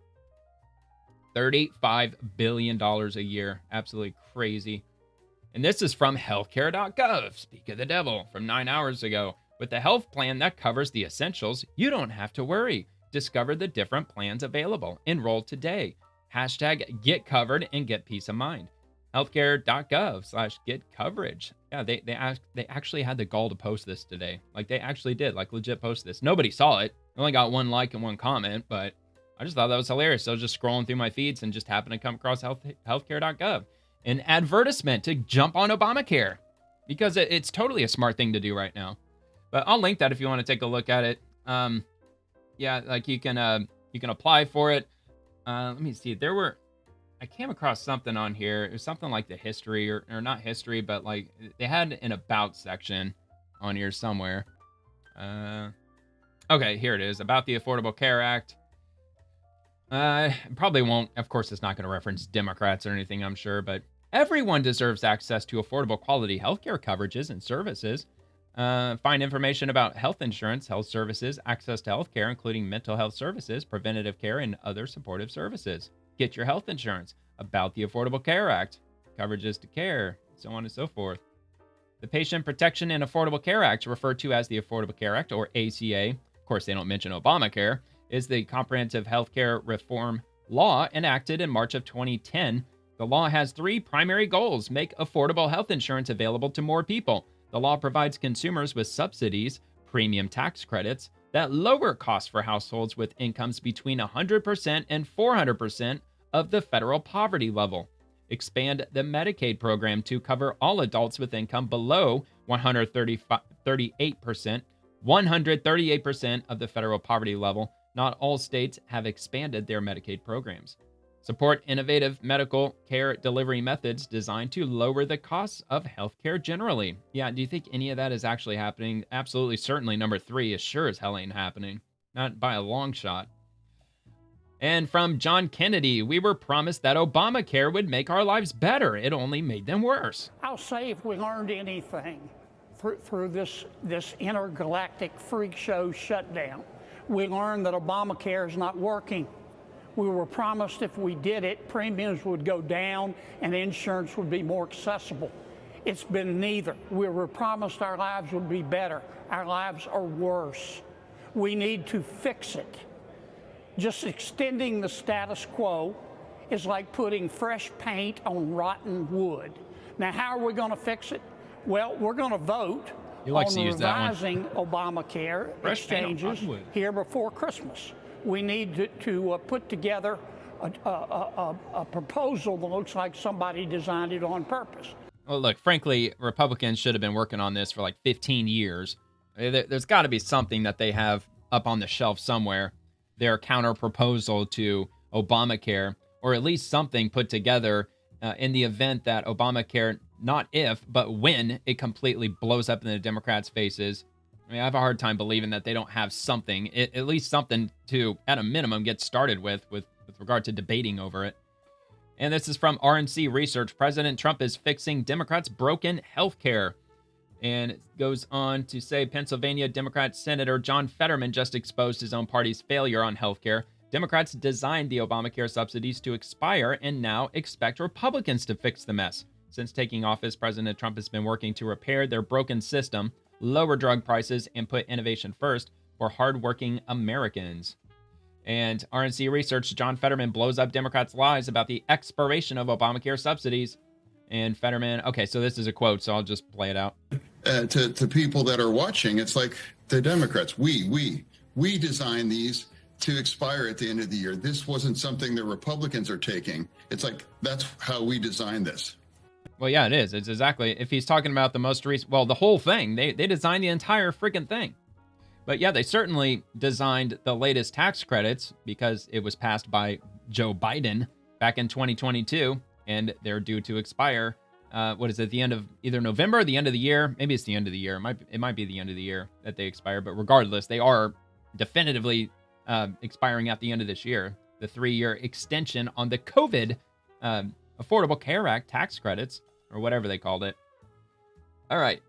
$35 billion a year. Absolutely crazy. And this is from healthcare.gov. Speak of the devil, from 9 hours ago. With the health plan that covers the essentials, you don't have to worry. Discover the different plans available. Enroll today. Hashtag get covered and get peace of mind. Healthcare.gov/get coverage. Yeah, they actually had the gall to post this today. Like, they actually did, like, legit post this. Nobody saw it. I only got one like and one comment, but I just thought that was hilarious. So I was just scrolling through my feeds and just happened to come across healthcare.gov. An advertisement to jump on Obamacare, because it's totally a smart thing to do right now. But I'll link that if you want to take a look at it. Yeah, like you can apply for it. Let me see. I came across something on here. It was something like the history or not history, but like they had an about section on here somewhere. Okay, here it is. About the Affordable Care Act. Probably won't. Of course, it's not going to reference Democrats or anything, I'm sure, but everyone deserves access to affordable quality healthcare coverages and services. Find information about health insurance, health services, access to healthcare, including mental health services, preventative care, and other supportive services. Get your health insurance. About the Affordable Care Act, coverages to care, so on and so forth. The Patient Protection and Affordable Care Act, referred to as the Affordable Care Act, or ACA, of course they don't mention Obamacare, is the comprehensive health care reform law enacted in March of 2010. The law has three primary goals: make affordable health insurance available to more people. The law provides consumers with subsidies, premium tax credits, that lower costs for households with incomes between 100% and 400% of the federal poverty level. Expand the Medicaid program to cover all adults with income below 138% of the federal poverty level. Not all states have expanded their Medicaid programs. Support innovative medical care delivery methods designed to lower the costs of healthcare generally. Yeah, do you think any of that is actually happening? Absolutely, certainly. Number 3 is sure as hell ain't happening. Not by a long shot. And from John Kennedy, we were promised that Obamacare would make our lives better. It only made them worse. I'll say if we learned anything through this intergalactic freak show shutdown. We learned that Obamacare is not working. We were promised if we did it, premiums would go down and insurance would be more accessible. It's been neither. We were promised our lives would be better. Our lives are worse. We need to fix it. Just extending the status quo is like putting fresh paint on rotten wood. Now, how are we going to fix it? Well, we're going to vote on revising Obamacare exchanges here before Christmas. We need to put together a proposal that looks like somebody designed it on purpose. Well, look, frankly, Republicans should have been working on this for like 15 years. There's got to be something that they have up on the shelf somewhere, their counter proposal to Obamacare, or at least something put together in the event that Obamacare, not if, but when it completely blows up in the Democrats' faces. I mean, I have a hard time believing that they don't have something, at least something to, at a minimum, get started with regard to debating over it. And this is from RNC Research. President Trump is fixing Democrats' broken health care. And it goes on to say Pennsylvania Democrat Senator John Fetterman just exposed his own party's failure on health care. Democrats designed the Obamacare subsidies to expire and now expect Republicans to fix the mess. Since taking office, President Trump has been working to repair their broken system, lower drug prices, and put innovation first for hardworking Americans. And RNC Research, John Fetterman blows up Democrats' lies about the expiration of Obamacare subsidies. And Fetterman, okay, so this is a quote, so I'll just play it out. To people that are watching, it's like the Democrats, we designed these to expire at the end of the year. This wasn't something the Republicans are taking. It's like, that's how we designed this. Well, yeah, it is. It's exactly, if he's talking about the most recent, well, the whole thing, they designed the entire freaking thing. But yeah, they certainly designed the latest tax credits because it was passed by Joe Biden back in 2022, and they're due to expire. What is it, the end of either November or the end of the year? Maybe it's the end of the year. It might be the end of the year that they expire. But regardless, they are definitively expiring at the end of this year. The 3-year extension on the COVID Affordable Care Act tax credits, or whatever they called it. All right.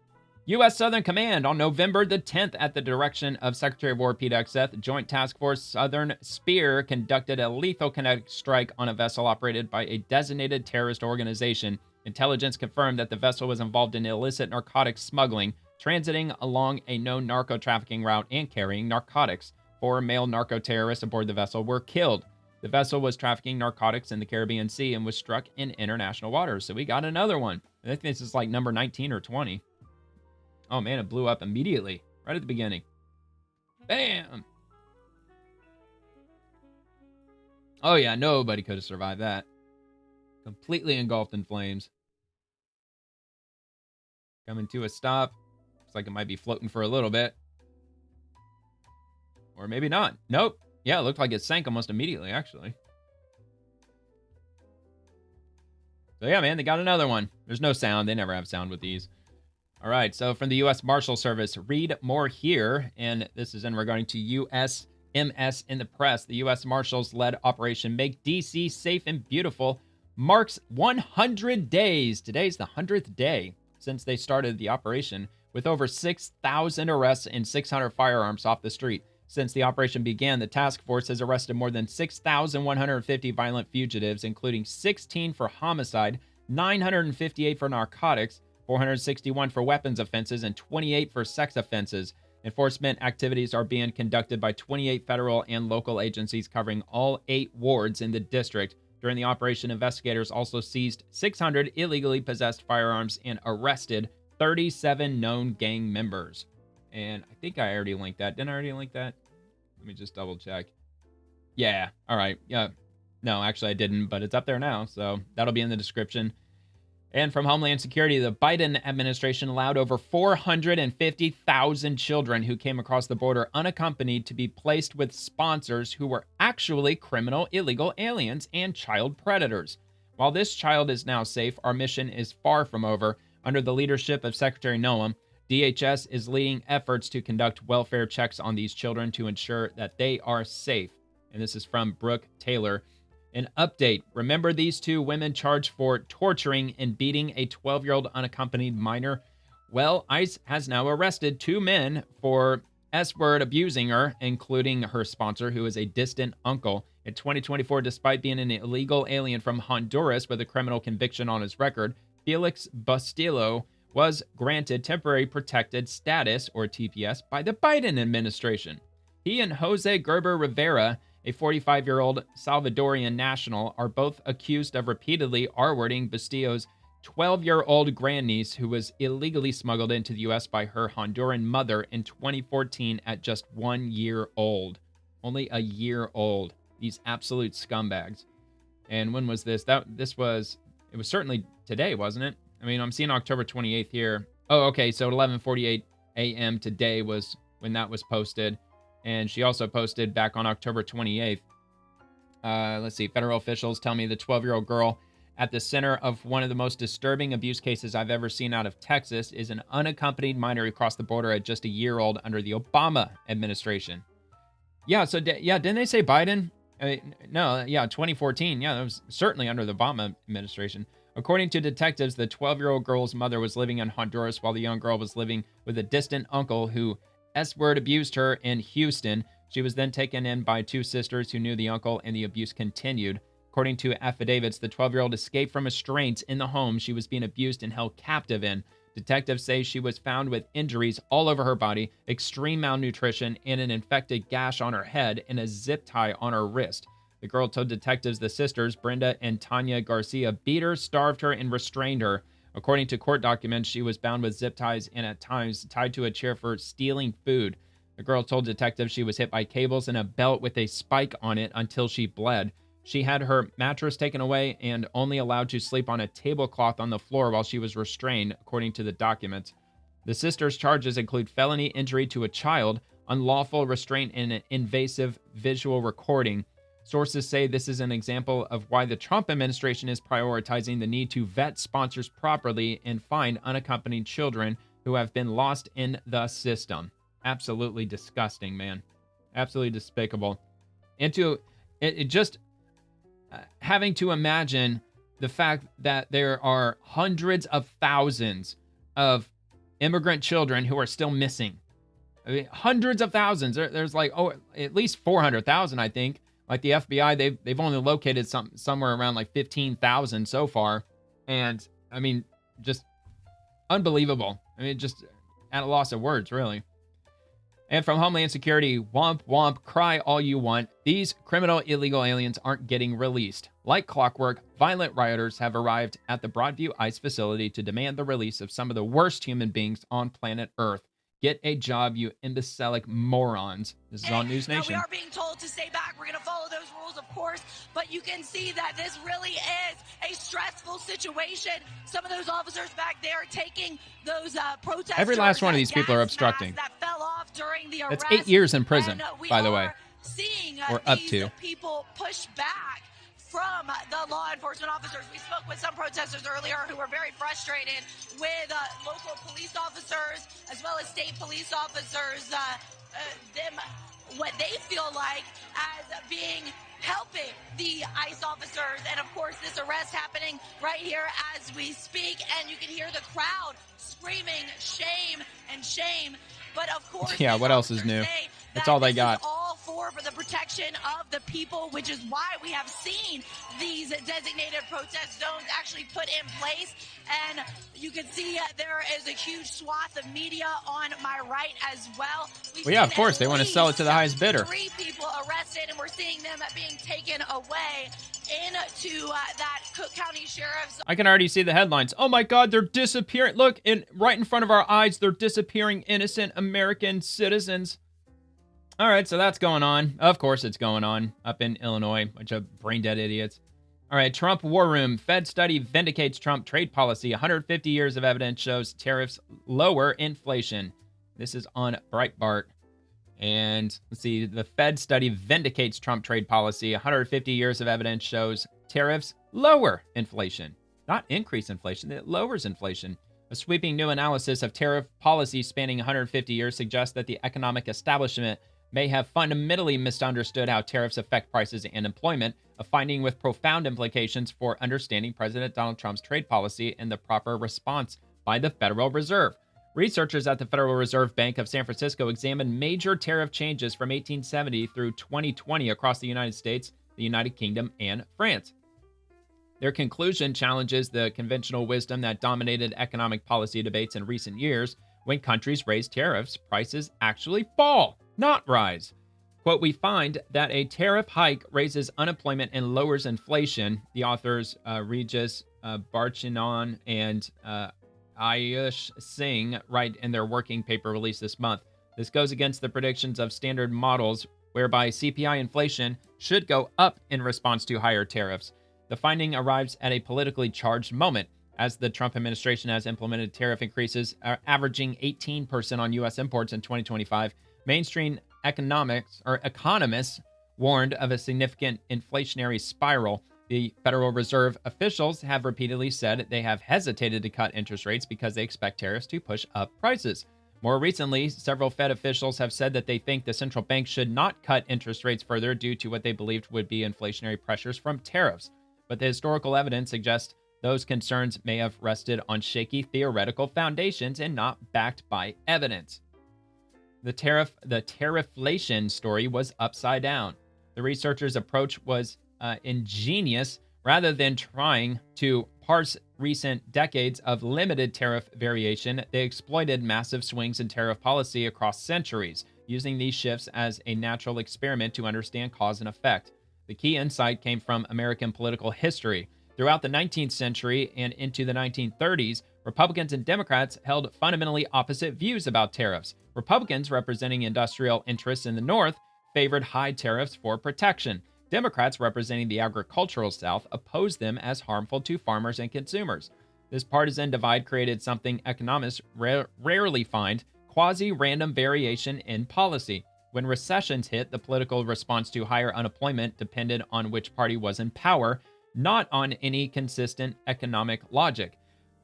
U.S. Southern Command on November the 10th, at the direction of Secretary of War Pete Hegseth, Joint Task Force Southern Spear conducted a lethal kinetic strike on a vessel operated by a designated terrorist organization. Intelligence confirmed that the vessel was involved in illicit narcotics smuggling, transiting along a known narco-trafficking route and carrying narcotics. 4 male narco-terrorists aboard the vessel were killed. The vessel was trafficking narcotics in the Caribbean Sea and was struck in international waters. So we got another one. I think this is like number 19 or 20. Oh man, it blew up immediately, right at the beginning. Bam! Oh yeah, nobody could have survived that. Completely engulfed in flames. Coming to a stop. Looks like it might be floating for a little bit. Or maybe not. Nope. Yeah, it looked like it sank almost immediately, actually. So yeah, man, they got another one. There's no sound. They never have sound with these. All right, so from the U.S. Marshal Service, read more here. And this is in regarding to USMS in the press. The U.S. Marshals led Operation Make D.C. Safe and Beautiful marks 100 days. Today's the 100th day since they started the operation, with over 6,000 arrests and 600 firearms off the street. Since the operation began, the task force has arrested more than 6,150 violent fugitives, including 16 for homicide, 958 for narcotics, 461 for weapons offenses, and 28 for sex offenses. Enforcement activities are being conducted by 28 federal and local agencies covering all 8 wards in the district. During the operation, investigators also seized 600 illegally possessed firearms and arrested 37 known gang members. And I think I already linked that. Didn't I already link that? Let me just double check. Yeah. All right. Yeah. No, actually I didn't, but it's up there now. So that'll be in the description. And from Homeland Security, the Biden administration allowed over 450,000 children who came across the border unaccompanied to be placed with sponsors who were actually criminal illegal aliens and child predators. While this child is now safe, our mission is far from over. Under the leadership of Secretary Noem, DHS is leading efforts to conduct welfare checks on these children to ensure that they are safe. And this is from Brooke Taylor. An update. Remember these 2 women charged for torturing and beating a 12-year-old unaccompanied minor? Well, ICE has now arrested 2 men for S-word abusing her, including her sponsor, who is a distant uncle. In 2024, despite being an illegal alien from Honduras with a criminal conviction on his record, Felix Bustillo was granted temporary protected status, or TPS, by the Biden administration. He and Jose Gerber Rivera, a 45-year-old Salvadorian national, are both accused of repeatedly R-wording Bustillo's 12-year-old grandniece, who was illegally smuggled into the U.S. by her Honduran mother in 2014 at just 1 year old. Only a year old. These absolute scumbags. And when was this? It was certainly today, wasn't it? I mean, I'm seeing October 28th here. Oh, okay, so 11:48 a.m. today was when that was posted. And she also posted back on October 28th. Let's see, federal officials tell me the 12-year-old girl at the center of one of the most disturbing abuse cases I've ever seen out of Texas is an unaccompanied minor who crossed the border at just a year old under the Obama administration. Yeah, so didn't they say Biden? No, 2014. Yeah, that was certainly under the Obama administration. According to detectives, the 12-year-old girl's mother was living in Honduras while the young girl was living with a distant uncle who S-word abused her in Houston. She was then taken in by 2 sisters who knew the uncle, and the abuse continued. According to affidavits, the 12-year-old escaped from restraints in the home she was being abused and held captive in. Detectives say she was found with injuries all over her body, extreme malnutrition, and an infected gash on her head and a zip tie on her wrist. The girl told detectives the sisters, Brenda and Tanya Garcia, beat her, starved her, and restrained her. According to court documents, she was bound with zip ties and at times tied to a chair for stealing food. The girl told detectives she was hit by cables and a belt with a spike on it until she bled. She had her mattress taken away and only allowed to sleep on a tablecloth on the floor while she was restrained, according to the documents. The sisters' charges include felony injury to a child, unlawful restraint, and an invasive visual recording. Sources say this is an example of why the Trump administration is prioritizing the need to vet sponsors properly and find unaccompanied children who have been lost in the system. Absolutely disgusting, man. Absolutely despicable. Having to imagine the fact that there are hundreds of thousands of immigrant children who are still missing. I mean, hundreds of thousands. There's like, at least 400,000, I think. Like the FBI, they've only located somewhere around like 15,000 so far. And I mean, just unbelievable. I mean, just at a loss of words, really. And from Homeland Security, womp womp, cry all you want. These criminal illegal aliens aren't getting released. Like clockwork, violent rioters have arrived at the Broadview ICE facility to demand the release of some of the worst human beings on planet Earth. Get a job, you imbecilic morons. This is on News Nation. We are being told to stay back. We're going to follow those rules, of course, but you can see that this really is a stressful situation. Some of those officers back there taking those protesters. Every last one of these people are obstructing. That fell off during the arrest. That's 8 years in prison, by the way. Seeing or up to. People push back from the law enforcement officers. We spoke with some protesters earlier who were very frustrated with local police officers as well as state police officers, what they feel like as being helping the ICE officers. And of course, this arrest happening right here as we speak. And you can hear the crowd screaming shame and shame. But of course, yeah, what else is new? That's all they got. All for the protection of the people, which is why we have seen these designated protest zones actually put in place. And you can see there is a huge swath of media on my right as well. Well, yeah, of course, they want to sell it to the highest bidder. 3 people arrested, and we're seeing them being taken away into that Cook County Sheriff's. I can already see the headlines. Oh my God, they're disappearing. Look, right in front of our eyes, they're disappearing innocent American citizens. All right, so that's going on. Of course it's going on up in Illinois. Bunch of brain-dead idiots. All right, Trump War Room. Fed study vindicates Trump trade policy. 150 years of evidence shows tariffs lower inflation. This is on Breitbart. And let's see, the Fed study vindicates Trump trade policy. 150 years of evidence shows tariffs lower inflation. Not increase inflation, it lowers inflation. A sweeping new analysis of tariff policy spanning 150 years suggests that the economic establishment may have fundamentally misunderstood how tariffs affect prices and employment, a finding with profound implications for understanding President Donald Trump's trade policy and the proper response by the Federal Reserve. Researchers at the Federal Reserve Bank of San Francisco examined major tariff changes from 1870 through 2020 across the United States, the United Kingdom, and France. Their conclusion challenges the conventional wisdom that dominated economic policy debates in recent years. When countries raise tariffs, prices actually fall, not rise. Quote, we find that a tariff hike raises unemployment and lowers inflation, the authors Regis Barchinon and Ayush Singh write in their working paper released this month. This goes against the predictions of standard models whereby CPI inflation should go up in response to higher tariffs. The finding arrives at a politically charged moment, as the Trump administration has implemented tariff increases averaging 18% on U.S. imports in 2025. Mainstream economists warned of a significant inflationary spiral. The Federal Reserve officials have repeatedly said they have hesitated to cut interest rates because they expect tariffs to push up prices. More recently, several Fed officials have said that they think the central bank should not cut interest rates further due to what they believed would be inflationary pressures from tariffs. But the historical evidence suggests those concerns may have rested on shaky theoretical foundations and not backed by evidence. The tarifflation story was upside down. The researchers' approach was ingenious. Rather than trying to parse recent decades of limited tariff variation, they exploited massive swings in tariff policy across centuries, using these shifts as a natural experiment to understand cause and effect. The key insight came from American political history. Throughout the 19th century and into the 1930s, Republicans and Democrats held fundamentally opposite views about tariffs. Republicans, representing industrial interests in the North, favored high tariffs for protection. Democrats, representing the agricultural South, opposed them as harmful to farmers and consumers. This partisan divide created something economists rarely find: quasi-random variation in policy. When recessions hit, the political response to higher unemployment depended on which party was in power, not on any consistent economic logic.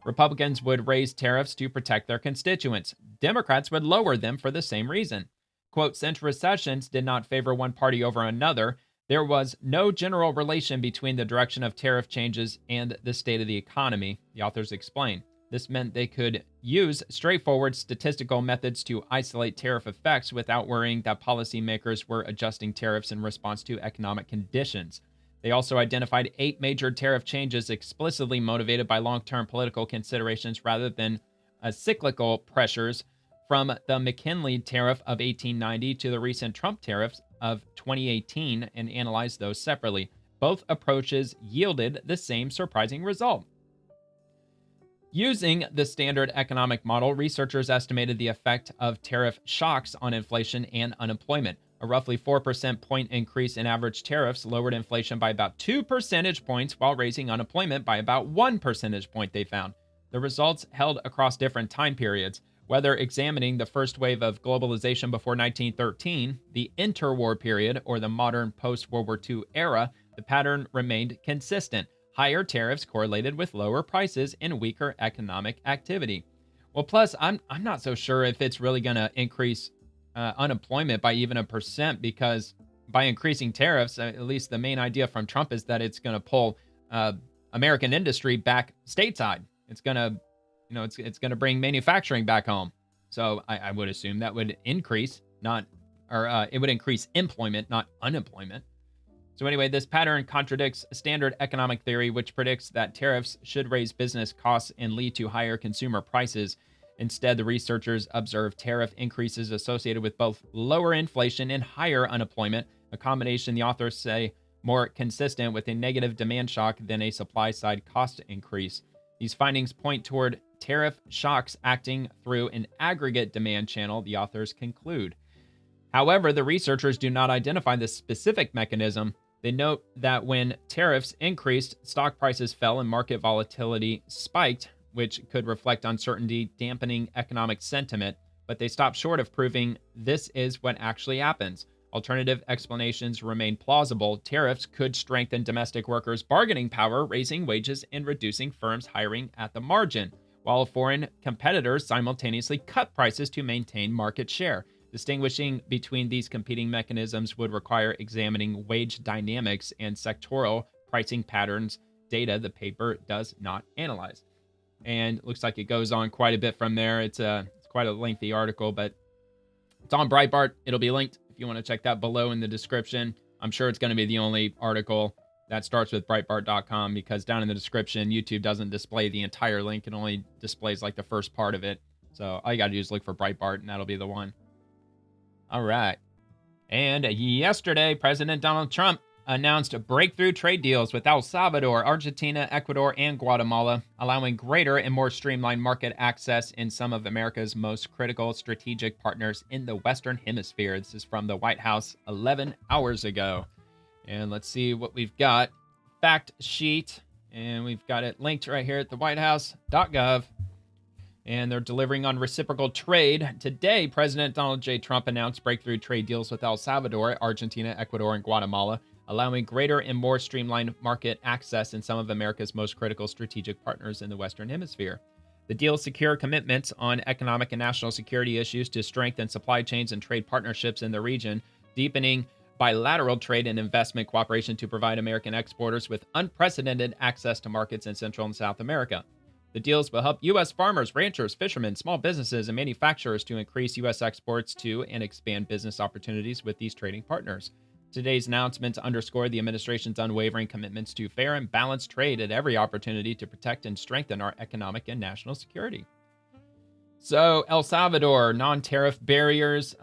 Republicans would raise tariffs to protect their constituents. Democrats would lower them for the same reason. Quote, since recessions did not favor one party over another, there was no general relation between the direction of tariff changes and the state of the economy, the authors explain. This meant they could use straightforward statistical methods to isolate tariff effects without worrying that policymakers were adjusting tariffs in response to economic conditions. They also identified 8 major tariff changes explicitly motivated by long-term political considerations rather than cyclical pressures, from the McKinley tariff of 1890 to the recent Trump tariffs of 2018, and analyzed those separately. Both approaches yielded the same surprising result. Using the standard economic model, researchers estimated the effect of tariff shocks on inflation and unemployment. A roughly 4% point increase in average tariffs lowered inflation by about 2 percentage points while raising unemployment by about 1 percentage point, they found. The results held across different time periods. Whether examining the first wave of globalization before 1913, the interwar period, or the modern post-World War II era, the pattern remained consistent. Higher tariffs correlated with lower prices and weaker economic activity. Well, plus, I'm not so sure if it's really going to increase unemployment by even 1%, because by increasing tariffs, at least the main idea from Trump is that it's going to pull American industry back stateside. It's going to it's going to bring manufacturing back home. So I would assume that would increase, it would increase employment, not unemployment. So anyway, this pattern contradicts standard economic theory, which predicts that tariffs should raise business costs and lead to higher consumer prices. Instead, the researchers observed tariff increases associated with both lower inflation and higher unemployment, a combination the authors say more consistent with a negative demand shock than a supply-side cost increase. These findings point toward tariff shocks acting through an aggregate demand channel, the authors conclude. However, the researchers do not identify the specific mechanism. They note that when tariffs increased, stock prices fell and market volatility spiked, which could reflect uncertainty, dampening economic sentiment, but they stop short of proving this is what actually happens. Alternative explanations remain plausible. Tariffs could strengthen domestic workers' bargaining power, raising wages and reducing firms' hiring at the margin, while foreign competitors simultaneously cut prices to maintain market share. Distinguishing between these competing mechanisms would require examining wage dynamics and sectoral pricing patterns, data the paper does not analyze. And it looks like it goes on quite a bit from there. It's quite a lengthy article, but it's on Breitbart. It'll be linked if you want to check that below in the description. I'm sure it's going to be the only article that starts with Breitbart.com, because down in the description, YouTube doesn't display the entire link. It only displays like the first part of it. So all you got to do is look for Breitbart, and that'll be the one. All right. And yesterday, President Donald Trump announced breakthrough trade deals with El Salvador, Argentina, Ecuador, and Guatemala, allowing greater and more streamlined market access in some of America's most critical strategic partners in the Western Hemisphere. This is from the White House 11 hours ago. And let's see what we've got. Fact sheet. And we've got it linked right here at the whitehouse.gov. And they're delivering on reciprocal trade. Today, President Donald J. Trump announced breakthrough trade deals with El Salvador, Argentina, Ecuador, and Guatemala, allowing greater and more streamlined market access in some of America's most critical strategic partners in the Western Hemisphere. The deals secure commitments on economic and national security issues to strengthen supply chains and trade partnerships in the region, deepening bilateral trade and investment cooperation to provide American exporters with unprecedented access to markets in Central and South America. The deals will help U.S. farmers, ranchers, fishermen, small businesses, and manufacturers to increase U.S. exports to and expand business opportunities with these trading partners. Today's announcements underscore the administration's unwavering commitments to fair and balanced trade at every opportunity to protect and strengthen our economic and national security. So, El Salvador, non-tariff barriers,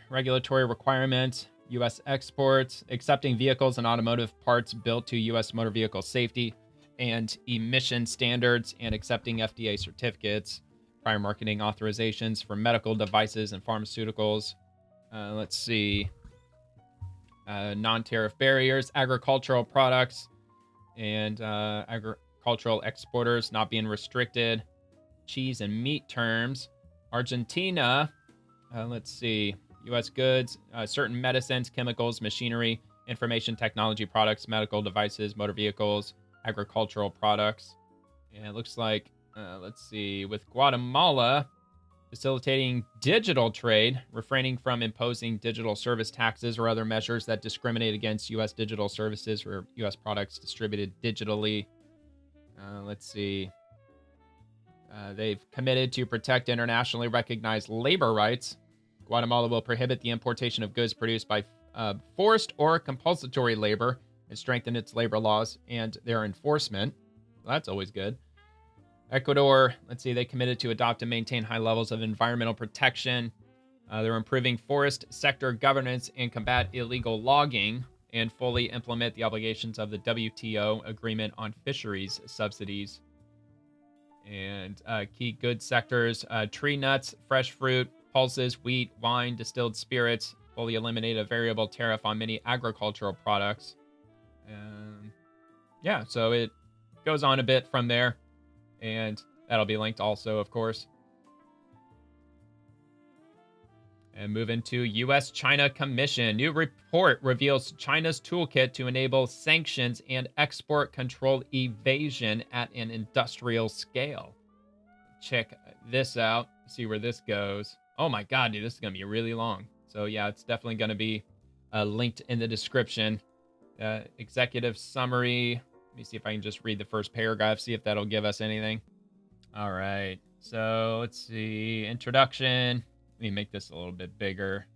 regulatory requirements, U.S. exports, accepting vehicles and automotive parts built to U.S. motor vehicle safety and emission standards, and accepting FDA certificates, prior marketing authorizations for medical devices and pharmaceuticals. Let's see. Non-tariff barriers, agricultural products, and agricultural exporters not being restricted. Cheese and meat terms. Argentina, let's see. U.S. goods, certain medicines, chemicals, machinery, information technology products, medical devices, motor vehicles, agricultural products. And it looks like, let's see, with Guatemala, facilitating digital trade, refraining from imposing digital service taxes or other measures that discriminate against U.S. digital services or U.S. products distributed digitally. Let's see. They've committed to protect internationally recognized labor rights. Guatemala will prohibit the importation of goods produced by forced or compulsory labor and strengthen its labor laws and their enforcement. Well, that's always good. Ecuador, let's see, they committed to adopt and maintain high levels of environmental protection. They're improving forest sector governance and combat illegal logging and fully implement the obligations of the WTO agreement on fisheries subsidies. And key goods sectors, tree nuts, fresh fruit, pulses, wheat, wine, distilled spirits, fully eliminate a variable tariff on many agricultural products. Yeah, so it goes on a bit from there, and that'll be linked also, of course. And move into U.S.-China Commission. New report reveals China's toolkit to enable sanctions and export control evasion at an industrial scale. Check this out, see where this goes. Oh my God, dude, this is going to be really long. So yeah, it's definitely going to be linked in the description. Executive summary. Let me see if I can just read the first paragraph, see if that'll give us anything. All right, so let's see. Introduction. Let me make this a little bit bigger.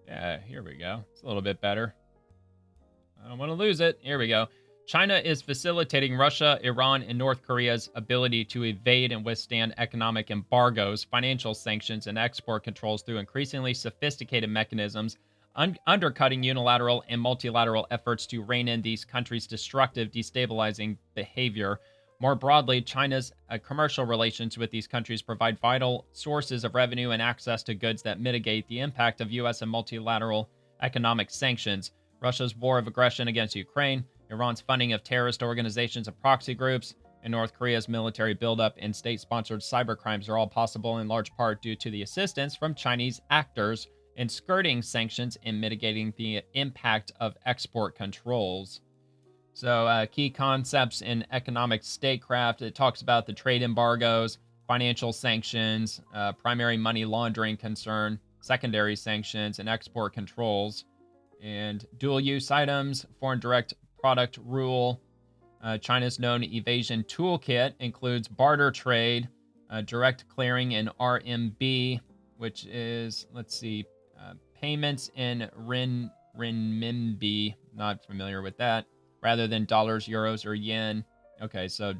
Yeah, here we go. It's a little bit better. I don't want to lose it. Here we go. China is facilitating Russia, Iran, and North Korea's ability to evade and withstand economic embargoes, financial sanctions, and export controls through increasingly sophisticated mechanisms, undercutting unilateral and multilateral efforts to rein in these countries' destructive, destabilizing behavior. More broadly, China's commercial relations with these countries provide vital sources of revenue and access to goods that mitigate the impact of U.S. and multilateral economic sanctions. Russia's war of aggression against Ukraine, Iran's funding of terrorist organizations and proxy groups, and North Korea's military buildup and state-sponsored cybercrimes are all possible in large part due to the assistance from Chinese actors in skirting sanctions and mitigating the impact of export controls. So key concepts in economic statecraft, it talks about the trade embargoes, financial sanctions, primary money laundering concern, secondary sanctions, and export controls, and dual-use items, foreign direct product rule, China's known evasion toolkit includes barter trade, direct clearing in RMB, which is, payments in renminbi, not familiar with that, rather than dollars, euros, or yen. Okay, so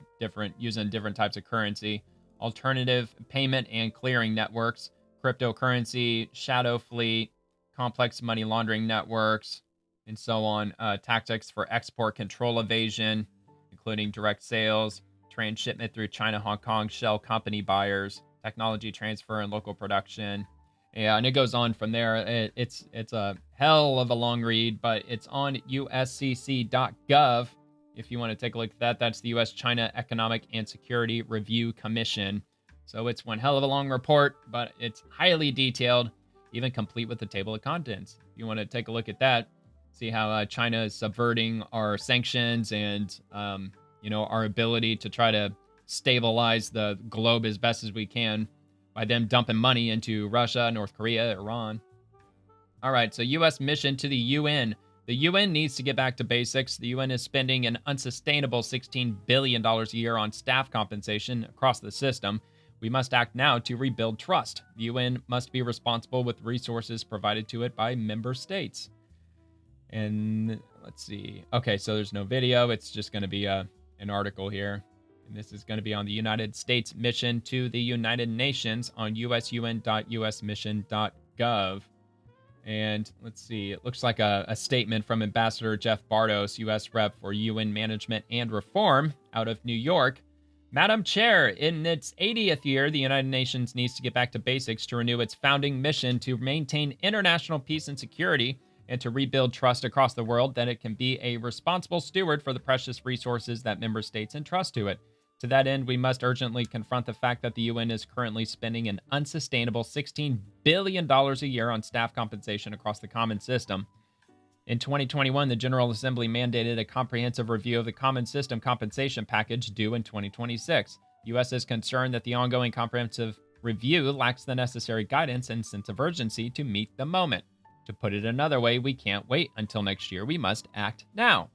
using different types of currency. Alternative payment and clearing networks, cryptocurrency, shadow fleet, complex money laundering networks, and so on. Tactics for export control evasion, including direct sales, transshipment through China, Hong Kong, shell company buyers, technology transfer, and local production. Yeah, and it goes on from there. It's a hell of a long read, but it's on uscc.gov. If you want to take a look at that, that's the U.S.-China Economic and Security Review Commission. So it's one hell of a long report, but it's highly detailed, even complete with the table of contents. If you want to take a look at that, see how China is subverting our sanctions and, our ability to try to stabilize the globe as best as we can by them dumping money into Russia, North Korea, Iran. All right, so U.S. mission to the UN. The UN needs to get back to basics. The UN is spending an unsustainable $16 billion a year on staff compensation across the system. We must act now to rebuild trust. The UN must be responsible with resources provided to it by member states. And let's see. Okay, so there's no video. It's just going to be an article here. And this is going to be on the United States mission to the United Nations on usun.usmission.gov. And let's see, it looks like a statement from Ambassador Jeff Bartos, U.S. Rep for UN Management and Reform out of New York. Madam Chair, in its 80th year, the United Nations needs to get back to basics to renew its founding mission to maintain international peace and security and to rebuild trust across the world that it can be a responsible steward for the precious resources that member states entrust to it. To that end, we must urgently confront the fact that the UN is currently spending an unsustainable $16 billion a year on staff compensation across the common system. In 2021, the General Assembly mandated a comprehensive review of the common system compensation package due in 2026. The U.S. is concerned that the ongoing comprehensive review lacks the necessary guidance and sense of urgency to meet the moment. To put it another way, we can't wait until next year. We must act now.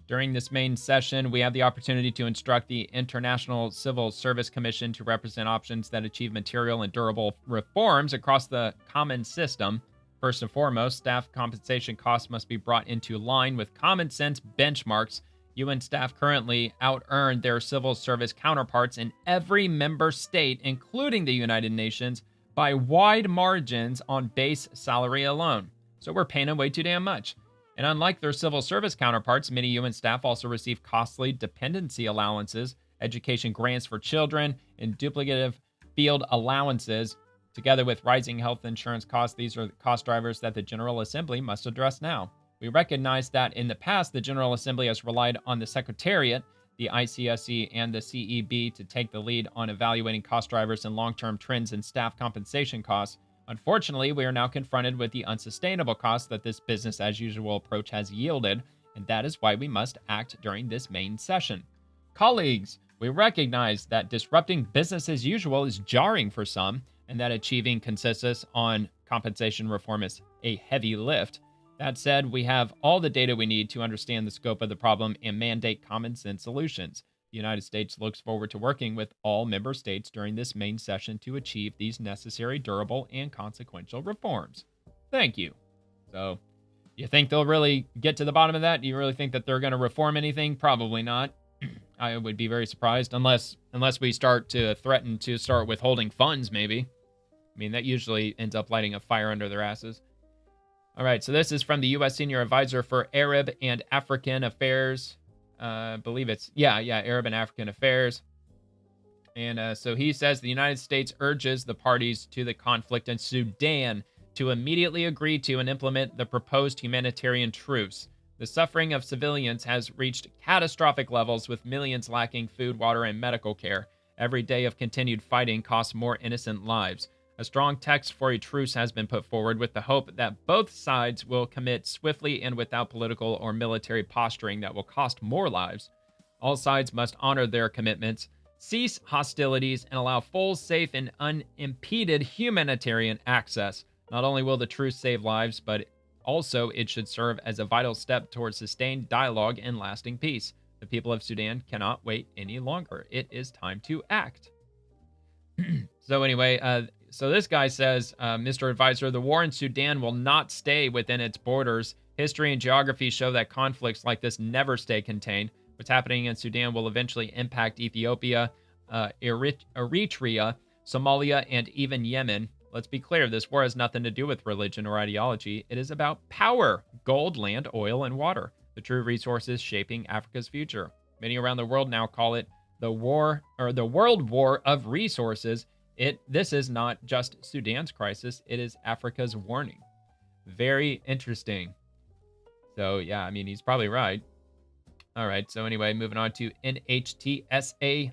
During this main session, we have the opportunity to instruct the International Civil Service Commission to represent options that achieve material and durable reforms across the common system. First and foremost, staff compensation costs must be brought into line with common sense benchmarks. UN staff currently out-earn their civil service counterparts in every member state, including the United Nations, by wide margins on base salary alone. So we're paying them way too damn much. And unlike their civil service counterparts, many UN staff also receive costly dependency allowances, education grants for children, and duplicative field allowances. Together with rising health insurance costs, these are the cost drivers that the General Assembly must address now. We recognize that in the past, the General Assembly has relied on the Secretariat, the ICSC, and the CEB to take the lead on evaluating cost drivers and long-term trends in staff compensation costs. Unfortunately, we are now confronted with the unsustainable costs that this business-as-usual approach has yielded, and that is why we must act during this main session. Colleagues, we recognize that disrupting business as usual is jarring for some, and that achieving consensus on compensation reform is a heavy lift. That said, we have all the data we need to understand the scope of the problem and mandate common sense solutions. The United States looks forward to working with all member states during this main session to achieve these necessary, durable, and consequential reforms. Thank you. So, you think they'll really get to the bottom of that? Do you really think that they're going to reform anything? Probably not. I would be very surprised, unless we start to threaten to start withholding funds, maybe. I mean, that usually ends up lighting a fire under their asses. All right, so this is from the U.S. Senior Advisor for Arab and African Affairs. I believe it's, Arab and African Affairs. And so he says the United States urges the parties to the conflict in Sudan to immediately agree to and implement the proposed humanitarian truce. The suffering of civilians has reached catastrophic levels, with millions lacking food, water, and medical care. Every day of continued fighting costs more innocent lives. A strong text for a truce has been put forward with the hope that both sides will commit swiftly and without political or military posturing that will cost more lives. All sides must honor their commitments, cease hostilities, and allow full, safe, and unimpeded humanitarian access. Not only will the truce save lives, but also it should serve as a vital step towards sustained dialogue and lasting peace. The people of Sudan cannot wait any longer. It is time to act. So anyway, so this guy says, Mr. Advisor, the war in Sudan will not stay within its borders. History and geography show that conflicts like this never stay contained. What's happening in Sudan will eventually impact Ethiopia, Eritrea, Somalia, and even Yemen. Let's be clear, this war has nothing to do with religion or ideology. It is about power, gold, land, oil, and water, the true resources shaping Africa's future. Many around the world now call it the war, or the world war of resources. This is not just Sudan's crisis, it is Africa's warning. Very interesting. So yeah, I mean, he's probably right. All right, so anyway, moving on to NHTSA.gov,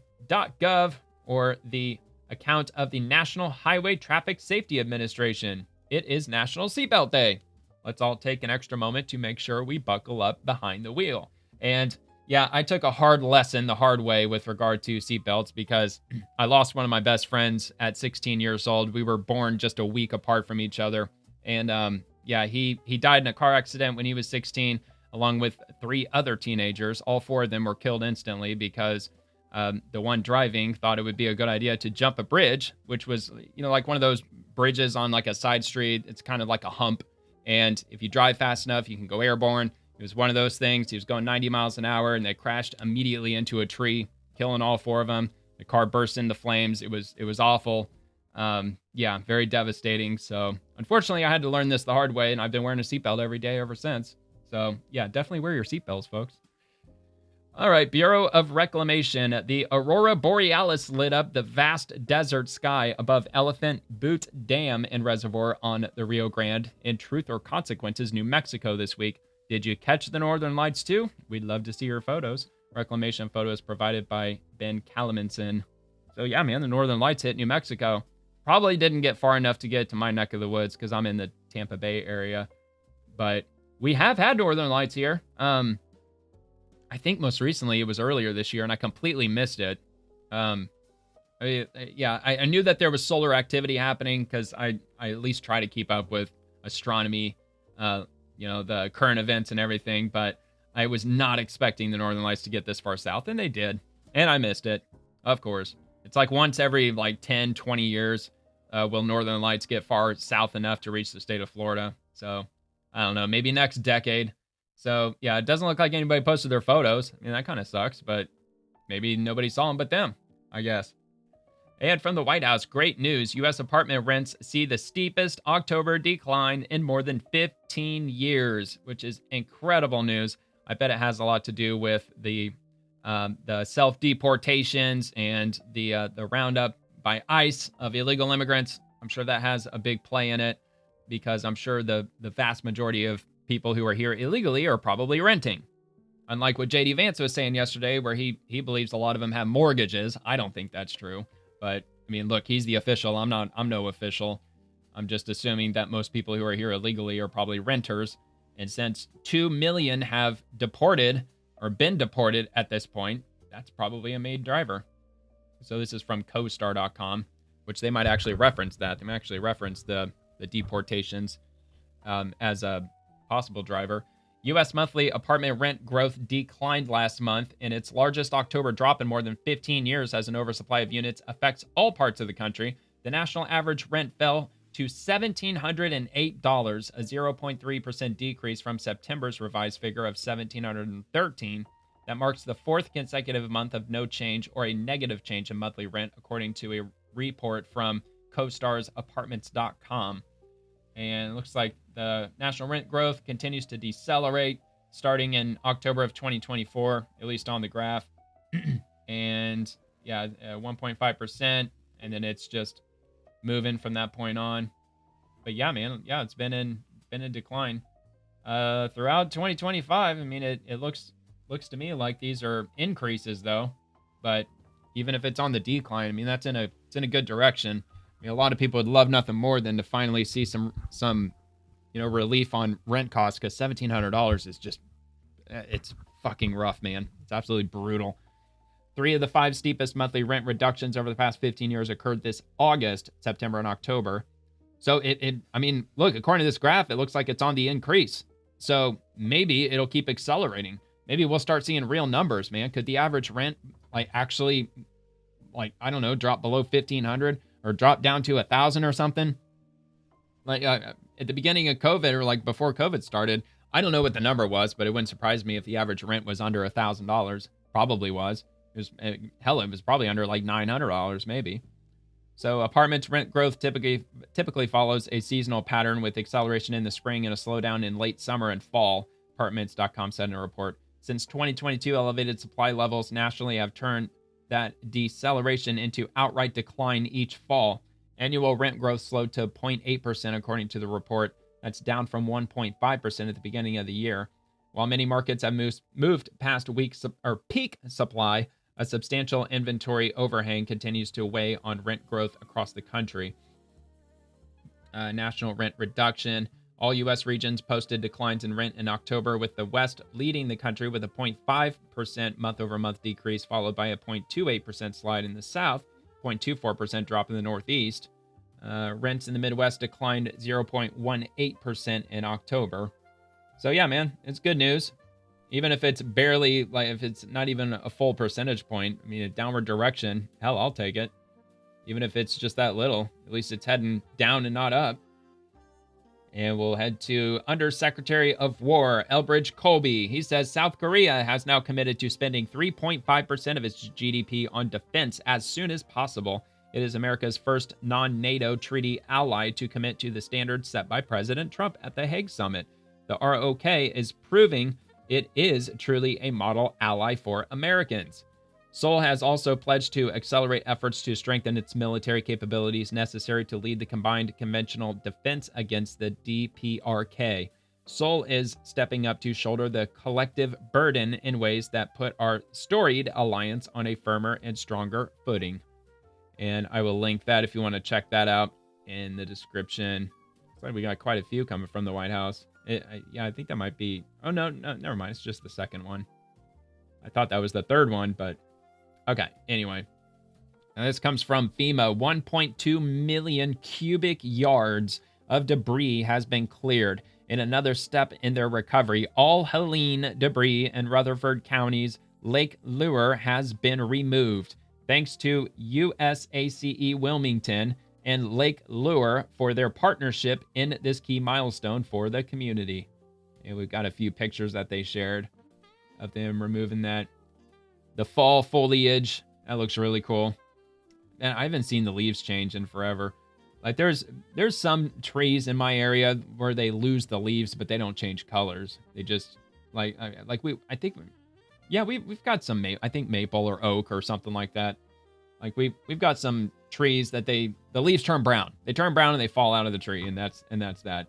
or the account of the National Highway Traffic Safety Administration. It is National Seatbelt Day. Let's all take an extra moment to make sure we buckle up behind the wheel. And yeah, I took a hard lesson the hard way with regard to seatbelts because I lost one of my best friends at 16 years old. We were born just a week apart from each other. And yeah, he died in a car accident when he was 16, along with 3 other teenagers. All 4 of them were killed instantly because the one driving thought it would be a good idea to jump a bridge, which was, you know, like one of those bridges on like a side street. It's kind of like a hump. And if you drive fast enough, you can go airborne. It was one of those things. He was going 90 miles an hour and they crashed immediately into a tree, killing all 4 of them. The car burst into flames. It was awful. Yeah, very devastating. So unfortunately, I had to learn this the hard way, and I've been wearing a seatbelt every day ever since. So yeah, definitely wear your seatbelts, folks. All right, Bureau of Reclamation. The Aurora Borealis lit up the vast desert sky above Elephant Butte Dam and Reservoir on the Rio Grande in Truth or Consequences, New Mexico this week. Did you catch the Northern Lights too? We'd love to see your photos. Reclamation photos provided by Ben Calamanson. So yeah, man, the Northern Lights hit New Mexico. Probably didn't get far enough to get to my neck of the woods because I'm in the Tampa Bay area. But we have had Northern Lights here. I think most recently it was earlier this year, and I completely missed it. I knew that there was solar activity happening because I at least try to keep up with astronomy, the current events and everything, but I was not expecting the Northern Lights to get this far south, and they did. And I missed it, of course. It's like once every 10, 20 years will Northern Lights get far south enough to reach the state of Florida. So, I don't know, maybe next decade. So, yeah, it doesn't look like anybody posted their photos. I mean, that kind of sucks, but maybe nobody saw them but them, I guess. And from the White House, great news. U.S. apartment rents see the steepest October decline in more than 15 years, which is incredible news. I bet it has a lot to do with the self-deportations and the roundup by ICE of illegal immigrants. I'm sure that has a big play in it because I'm sure the vast majority of people who are here illegally are probably renting. Unlike what J.D. Vance was saying yesterday, where he believes a lot of them have mortgages. I don't think that's true. But, I mean, look, he's the official. I'm no official. I'm just assuming that most people who are here illegally are probably renters. And since 2 million have deported or been deported at this point, that's probably a maid driver. So this is from CoStar.com, which they might actually reference that. They might actually reference the deportations as a possible driver. U.S. monthly apartment rent growth declined last month, and its largest October drop in more than 15 years as an oversupply of units affects all parts of the country. The national average rent fell to $1,708, a 0.3% decrease from September's revised figure of $1,713. That marks the 4th consecutive month of no change or a negative change in monthly rent, according to a report from CoStar's Apartments.com. And it looks like the national rent growth continues to decelerate starting in October of 2024, at least on the graph. And yeah, 1.5%. And then it's just moving from that point on. But yeah, man, yeah, it's been in decline throughout 2025. I mean, it looks to me like these are increases though. But even if it's on the decline, I mean, it's in a good direction. I mean, a lot of people would love nothing more than to finally see some relief on rent costs, because $1,700 is just, it's fucking rough, man. It's absolutely brutal. 3 of the 5 steepest monthly rent reductions over the past 15 years occurred this August, September, and October. So I mean, look, according to this graph, it looks like it's on the increase. So maybe it'll keep accelerating. maybe we'll start seeing real numbers, man. Could the average rent actually, I don't know, drop below 1,500 or drop down to 1,000 or something? At the beginning of COVID, or before COVID started, I don't know what the number was, but it wouldn't surprise me if the average rent was under $1,000. Probably was. It was probably under $900 maybe. So apartments rent growth typically follows a seasonal pattern with acceleration in the spring and a slowdown in late summer and fall, apartments.com said in a report. Since 2022, elevated supply levels nationally have turned that deceleration into outright decline each fall. Annual rent growth slowed to 0.8% according to the report. That's down from 1.5% at the beginning of the year. While many markets have moved past peak supply, a substantial inventory overhang continues to weigh on rent growth across the country. National rent reduction. All U.S. regions posted declines in rent in October, with the West leading the country with a 0.5% month-over-month decrease, followed by a 0.28% slide in the South, 0.24% drop in the Northeast. Rents in the Midwest declined 0.18% in October. So yeah, man, it's good news. Even if it's barely, if it's not even a full percentage point, I mean, a downward direction, hell, I'll take it. Even if it's just that little, at least it's heading down and not up. And we'll head to Undersecretary of War, Elbridge Colby. He says South Korea has now committed to spending 3.5% of its GDP on defense as soon as possible. It is America's first non-NATO treaty ally to commit to the standards set by President Trump at the Hague summit. The ROK is proving it is truly a model ally for Americans. Seoul has also pledged to accelerate efforts to strengthen its military capabilities necessary to lead the combined conventional defense against the DPRK. Seoul is stepping up to shoulder the collective burden in ways that put our storied alliance on a firmer and stronger footing. And I will link that if you want to check that out in the description. Looks like we got quite a few coming from the White House. I think that might be... Oh, no, never mind. It's just the second one. I thought that was the third one, but... Okay, anyway. Now this comes from FEMA. 1.2 million cubic yards of debris has been cleared. In another step in their recovery, all Helene debris in Rutherford County's Lake Lure has been removed. Thanks to USACE Wilmington and Lake Lure for their partnership in this key milestone for the community. And we've got a few pictures that they shared of them removing that. The fall foliage, that looks really cool. And I haven't seen the leaves change in forever. There's some trees in my area where they lose the leaves, but they don't change colors. They just we've got some maple or oak or something like that. We've got some trees that the leaves turn brown. They turn brown and they fall out of the tree, and that's that.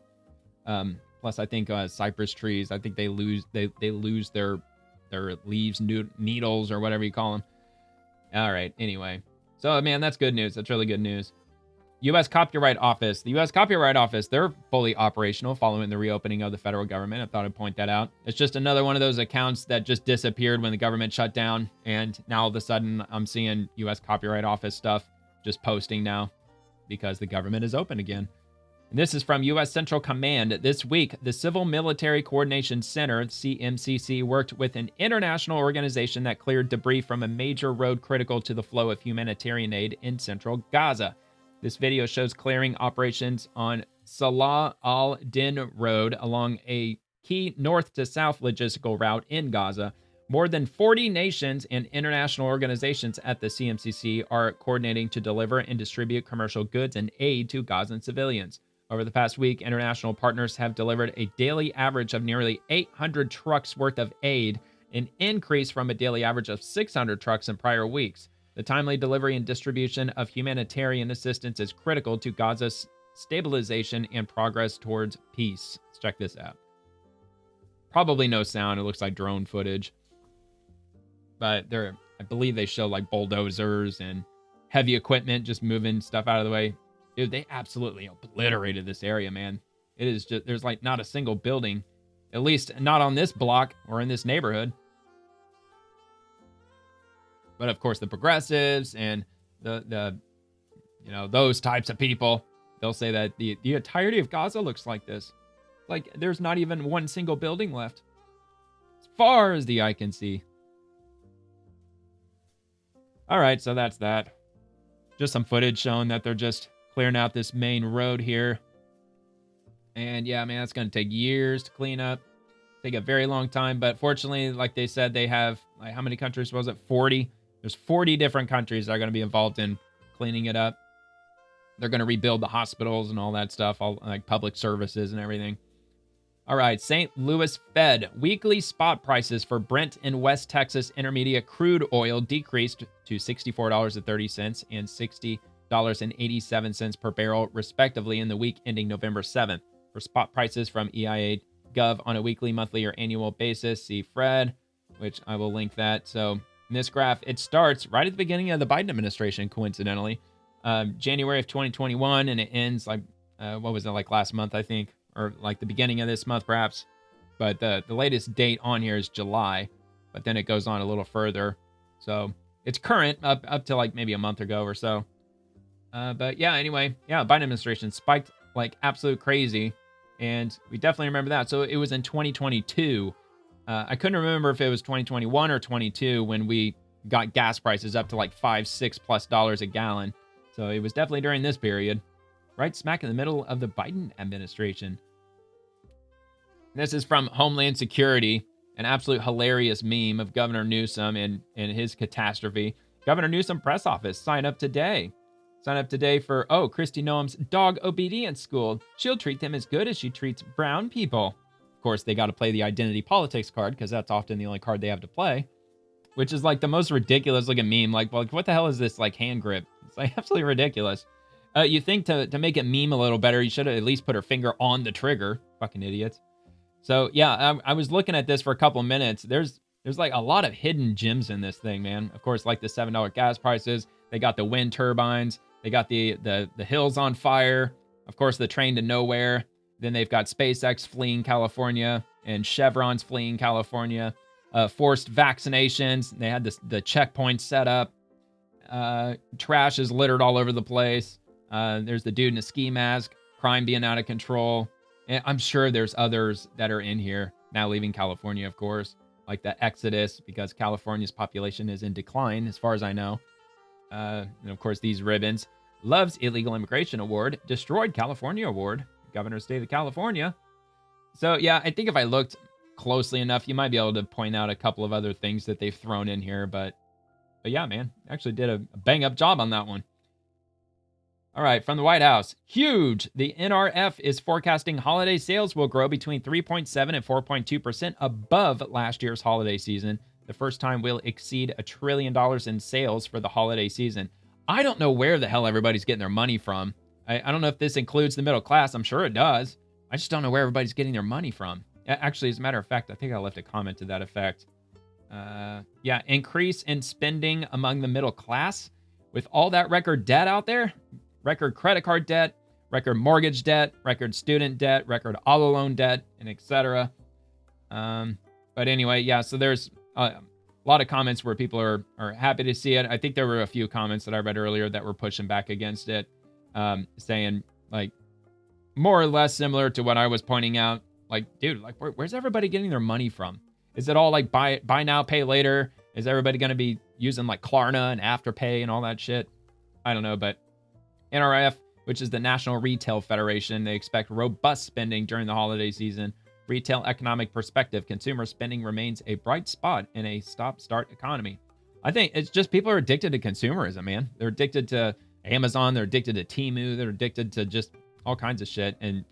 Plus I think cypress trees, I think they lose their leaves, needles, or whatever you call them. All right, anyway. So, man, that's good news. That's really good news. U.S. Copyright Office. The U.S. Copyright Office, they're fully operational following the reopening of the federal government. I thought I'd point that out. It's just another one of those accounts that just disappeared when the government shut down, and now all of a sudden I'm seeing U.S. Copyright Office stuff just posting now because the government is open again. And this is from U.S. Central Command. This week, the Civil Military Coordination Center, CMCC, worked with an international organization that cleared debris from a major road critical to the flow of humanitarian aid in central Gaza. This video shows clearing operations on Salah al-Din Road along a key north to south logistical route in Gaza. More than 40 nations and international organizations at the CMCC are coordinating to deliver and distribute commercial goods and aid to Gazan civilians. Over the past week, international partners have delivered a daily average of nearly 800 trucks worth of aid, an increase from a daily average of 600 trucks in prior weeks. The timely delivery and distribution of humanitarian assistance is critical to Gaza's stabilization and progress towards peace. Let's check this out. Probably no sound. It looks like drone footage. But I believe they show bulldozers and heavy equipment just moving stuff out of the way. Dude, they absolutely obliterated this area, man. It is just, there's not a single building, at least not on this block or in this neighborhood. But of course, the progressives and the those types of people, they'll say that the entirety of Gaza looks like this. There's not even one single building left. It's far as the eye can see. All right, so that's that. Just some footage showing that they're just clearing out this main road here. And yeah, man, it's going to take years to clean up. Take a very long time. But fortunately, like they said, they have, like, how many countries was it? 40. There's 40 different countries that are going to be involved in cleaning it up. They're going to rebuild the hospitals and all that stuff, all like public services and everything. All right, St. Louis Fed. Weekly spot prices for Brent and West Texas Intermediate crude oil decreased to $64.30 and $60.87 per barrel, respectively, in the week ending November 7th. For spot prices from EIA Gov on a weekly, monthly, or annual basis, see Fred, which I will link that. So in this graph, it starts right at the beginning of the Biden administration, coincidentally, January of 2021, and it ends like, what was it, like last month, I think, or like the beginning of this month, perhaps. But the latest date on here is July, but then it goes on a little further. So it's current up to like maybe a month ago or so. But yeah, anyway, yeah, Biden administration spiked like absolute crazy. And we definitely remember that. So it was in 2022. I couldn't remember if it was 2021 or 22 when we got gas prices up to like $5-6+ a gallon. So it was definitely during this period, right smack in the middle of the Biden administration. This is from Homeland Security, an absolute hilarious meme of Governor Newsom and his catastrophe. Governor Newsom press office, sign up today. Sign up today for, Kristi Noem's dog obedience school. She'll treat them as good as she treats brown people. Of course, they got to play the identity politics card because that's often the only card they have to play, which is like the most ridiculous looking meme. Like, well, what the hell is this like hand grip? It's like absolutely ridiculous. You think to make it meme a little better, you should have at least put her finger on the trigger. Fucking idiots. So yeah, I was looking at this for a couple of minutes. There's like a lot of hidden gems in this thing, man. Of course, like the $7 gas prices. They got the wind turbines. They got the hills on fire. Of course, the train to nowhere. Then they've got SpaceX fleeing California and Chevron's fleeing California. Forced vaccinations. They had the checkpoints set up. Trash is littered all over the place. There's the dude in a ski mask. Crime being out of control. And I'm sure there's others that are in here now leaving California, of course. Like the exodus, because California's population is in decline, as far as I know. And of course, these ribbons. Loves Illegal Immigration Award. Destroyed California Award. Governor of the State of California. So yeah, I think if I looked closely enough, you might be able to point out a couple of other things that they've thrown in here. But yeah, man, actually did a bang up job on that one. All right, from the White House. Huge. The NRF is forecasting holiday sales will grow between 3.7 and 4.2% above last year's holiday season. The first time we'll exceed $1 trillion in sales for the holiday season. I don't know where the hell everybody's getting their money from. I don't know if this includes the middle class. I'm sure it does. I just don't know where everybody's getting their money from. Actually, as a matter of fact, I think I left a comment to that effect. Yeah, increase in spending among the middle class. With all that record debt out there, record credit card debt, record mortgage debt, record student debt, record auto loan debt, and etc. But anyway, yeah, so there's a lot of comments where people are happy to see it. I think there were a few comments that I read earlier that were pushing back against it, saying like more or less similar to what I was pointing out. Like, dude, like where's everybody getting their money from? Is it all like buy now, pay later? Is everybody going to be using like Klarna and Afterpay and all that shit? I don't know, but NRF, which is the National Retail Federation, they expect robust spending during the holiday season. Retail economic perspective, consumer spending remains a bright spot in a stop-start economy. I think it's just people are addicted to consumerism, man. They're addicted to Amazon. They're addicted to Temu. They're addicted to just all kinds of shit. And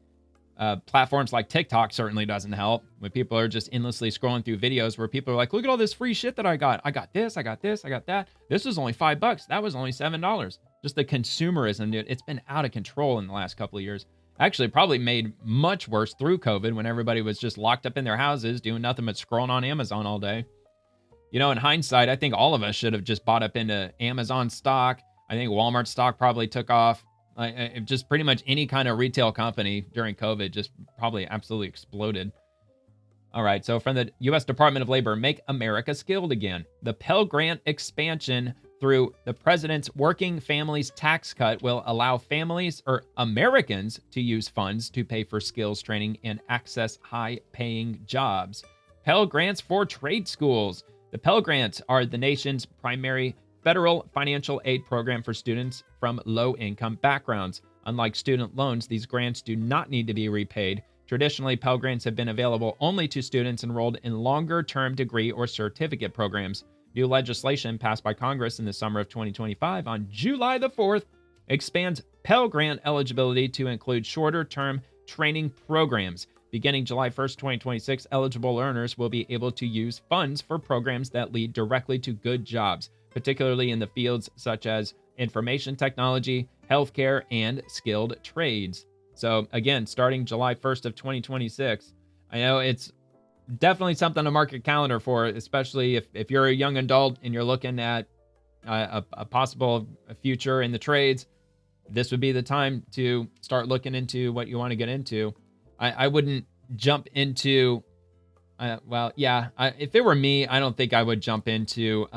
platforms like TikTok certainly doesn't help when people are just endlessly scrolling through videos where people are like, look at all this free shit that I got. I got this, I got this, I got that. This was only $5. That was only $7. Just the consumerism, dude. It's been out of control in the last couple of years. Actually, probably made much worse through COVID when everybody was just locked up in their houses doing nothing but scrolling on Amazon all day. You know, in hindsight, I think all of us should have just bought up into Amazon stock. I think Walmart stock probably took off. Just pretty much any kind of retail company during COVID just probably absolutely exploded. All right, so from the U.S. Department of Labor, Make America Skilled Again. The Pell Grant expansion through the president's Working Families Tax Cut will allow families or Americans to use funds to pay for skills training and access high-paying jobs. Pell Grants for trade schools. The Pell Grants are the nation's primary federal financial aid program for students from low-income backgrounds. Unlike student loans, these grants do not need to be repaid. Traditionally, Pell Grants have been available only to students enrolled in longer-term degree or certificate programs. New legislation passed by Congress in the summer of 2025 on July the 4th expands Pell Grant eligibility to include shorter-term training programs. Beginning July 1st, 2026, eligible earners will be able to use funds for programs that lead directly to good jobs, particularly in the fields such as information technology, healthcare, and skilled trades. So again, starting July 1st of 2026, I know it's definitely something to mark your calendar for, especially if you're a young adult and you're looking at a possible future in the trades. This would be the time to start looking into what you want to get into. I wouldn't jump into, if it were me, I don't think I would jump into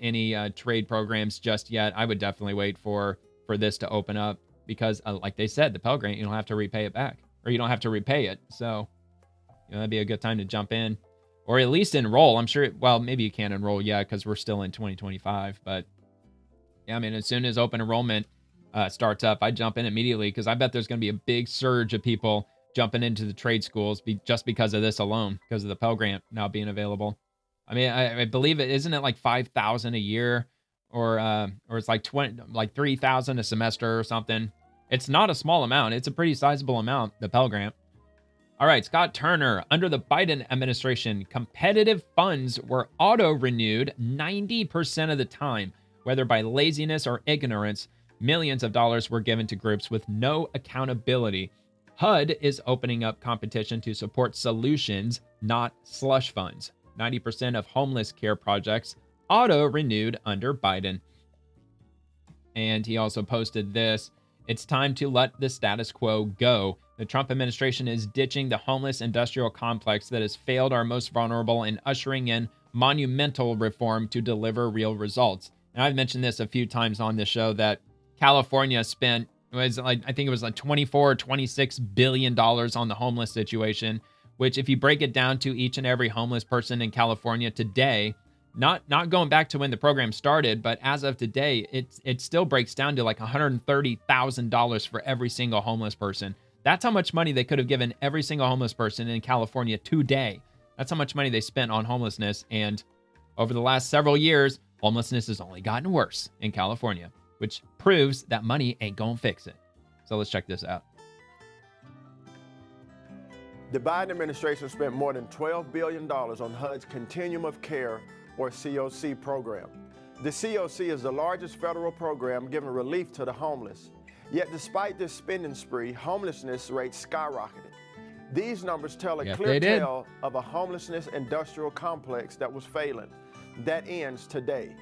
any trade programs just yet. I would definitely wait for this to open up because, like they said, the Pell Grant, you don't have to repay it back, or you don't have to repay it. So, that'd be a good time to jump in, or at least enroll. I'm sure, maybe you can't enroll yet because we're still in 2025, but yeah, I mean, as soon as open enrollment starts up, I jump in immediately because I bet there's going to be a big surge of people jumping into the trade schools just because of this alone, because of the Pell Grant now being available. I mean, I believe isn't it like $5,000 a year, or it's like 3,000 a semester or something. It's not a small amount. It's a pretty sizable amount, the Pell Grant. All right, Scott Turner. Under the Biden administration, competitive funds were auto-renewed 90% of the time, whether by laziness or ignorance. Millions of dollars were given to groups with no accountability. HUD is opening up competition to support solutions, not slush funds. 90% of homeless care projects auto-renewed under Biden. And he also posted this. It's time to let the status quo go. The Trump administration is ditching the homeless industrial complex that has failed our most vulnerable and ushering in monumental reform to deliver real results. And I've mentioned this a few times on this show that California spent, I think it was like $24 or $26 billion on the homeless situation, which if you break it down to each and every homeless person in California today, not going back to when the program started, but as of today, it still breaks down to like $130,000 for every single homeless person. That's how much money they could have given every single homeless person in California today. That's how much money they spent on homelessness. And over the last several years, homelessness has only gotten worse in California, which proves that money ain't gonna fix it. So let's check this out. The Biden administration spent more than $12 billion on HUD's Continuum of Care, or COC program. The COC is the largest federal program giving relief to the homeless. Yet despite this spending spree, homelessness rates skyrocketed. These numbers tell a clear tale of a homelessness industrial complex that was failing. That ends today.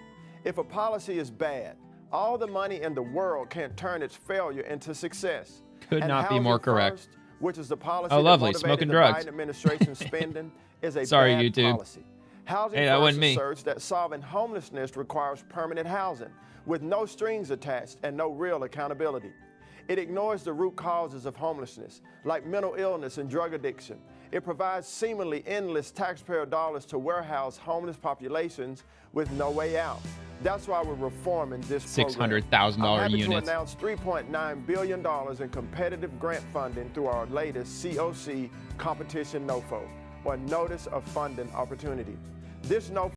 If a policy is bad, all the money in the world can't turn its failure into success. Could not be more correct. First, which is the policy that motivated smoking the drugs. Biden administration spending, is a Sorry, bad YouTube. policy. Housing that wasn't me. asserts that solving homelessness requires permanent housing with no strings attached and no real accountability. It ignores the root causes of homelessness, like mental illness and drug addiction. It provides seemingly endless taxpayer dollars to warehouse homeless populations with no way out. That's why we're reforming this program. $600,000 I'm happy units. to announce $3.9 billion in competitive grant funding through our latest COC competition NOFO, or Notice of Funding Opportunity. This NOFO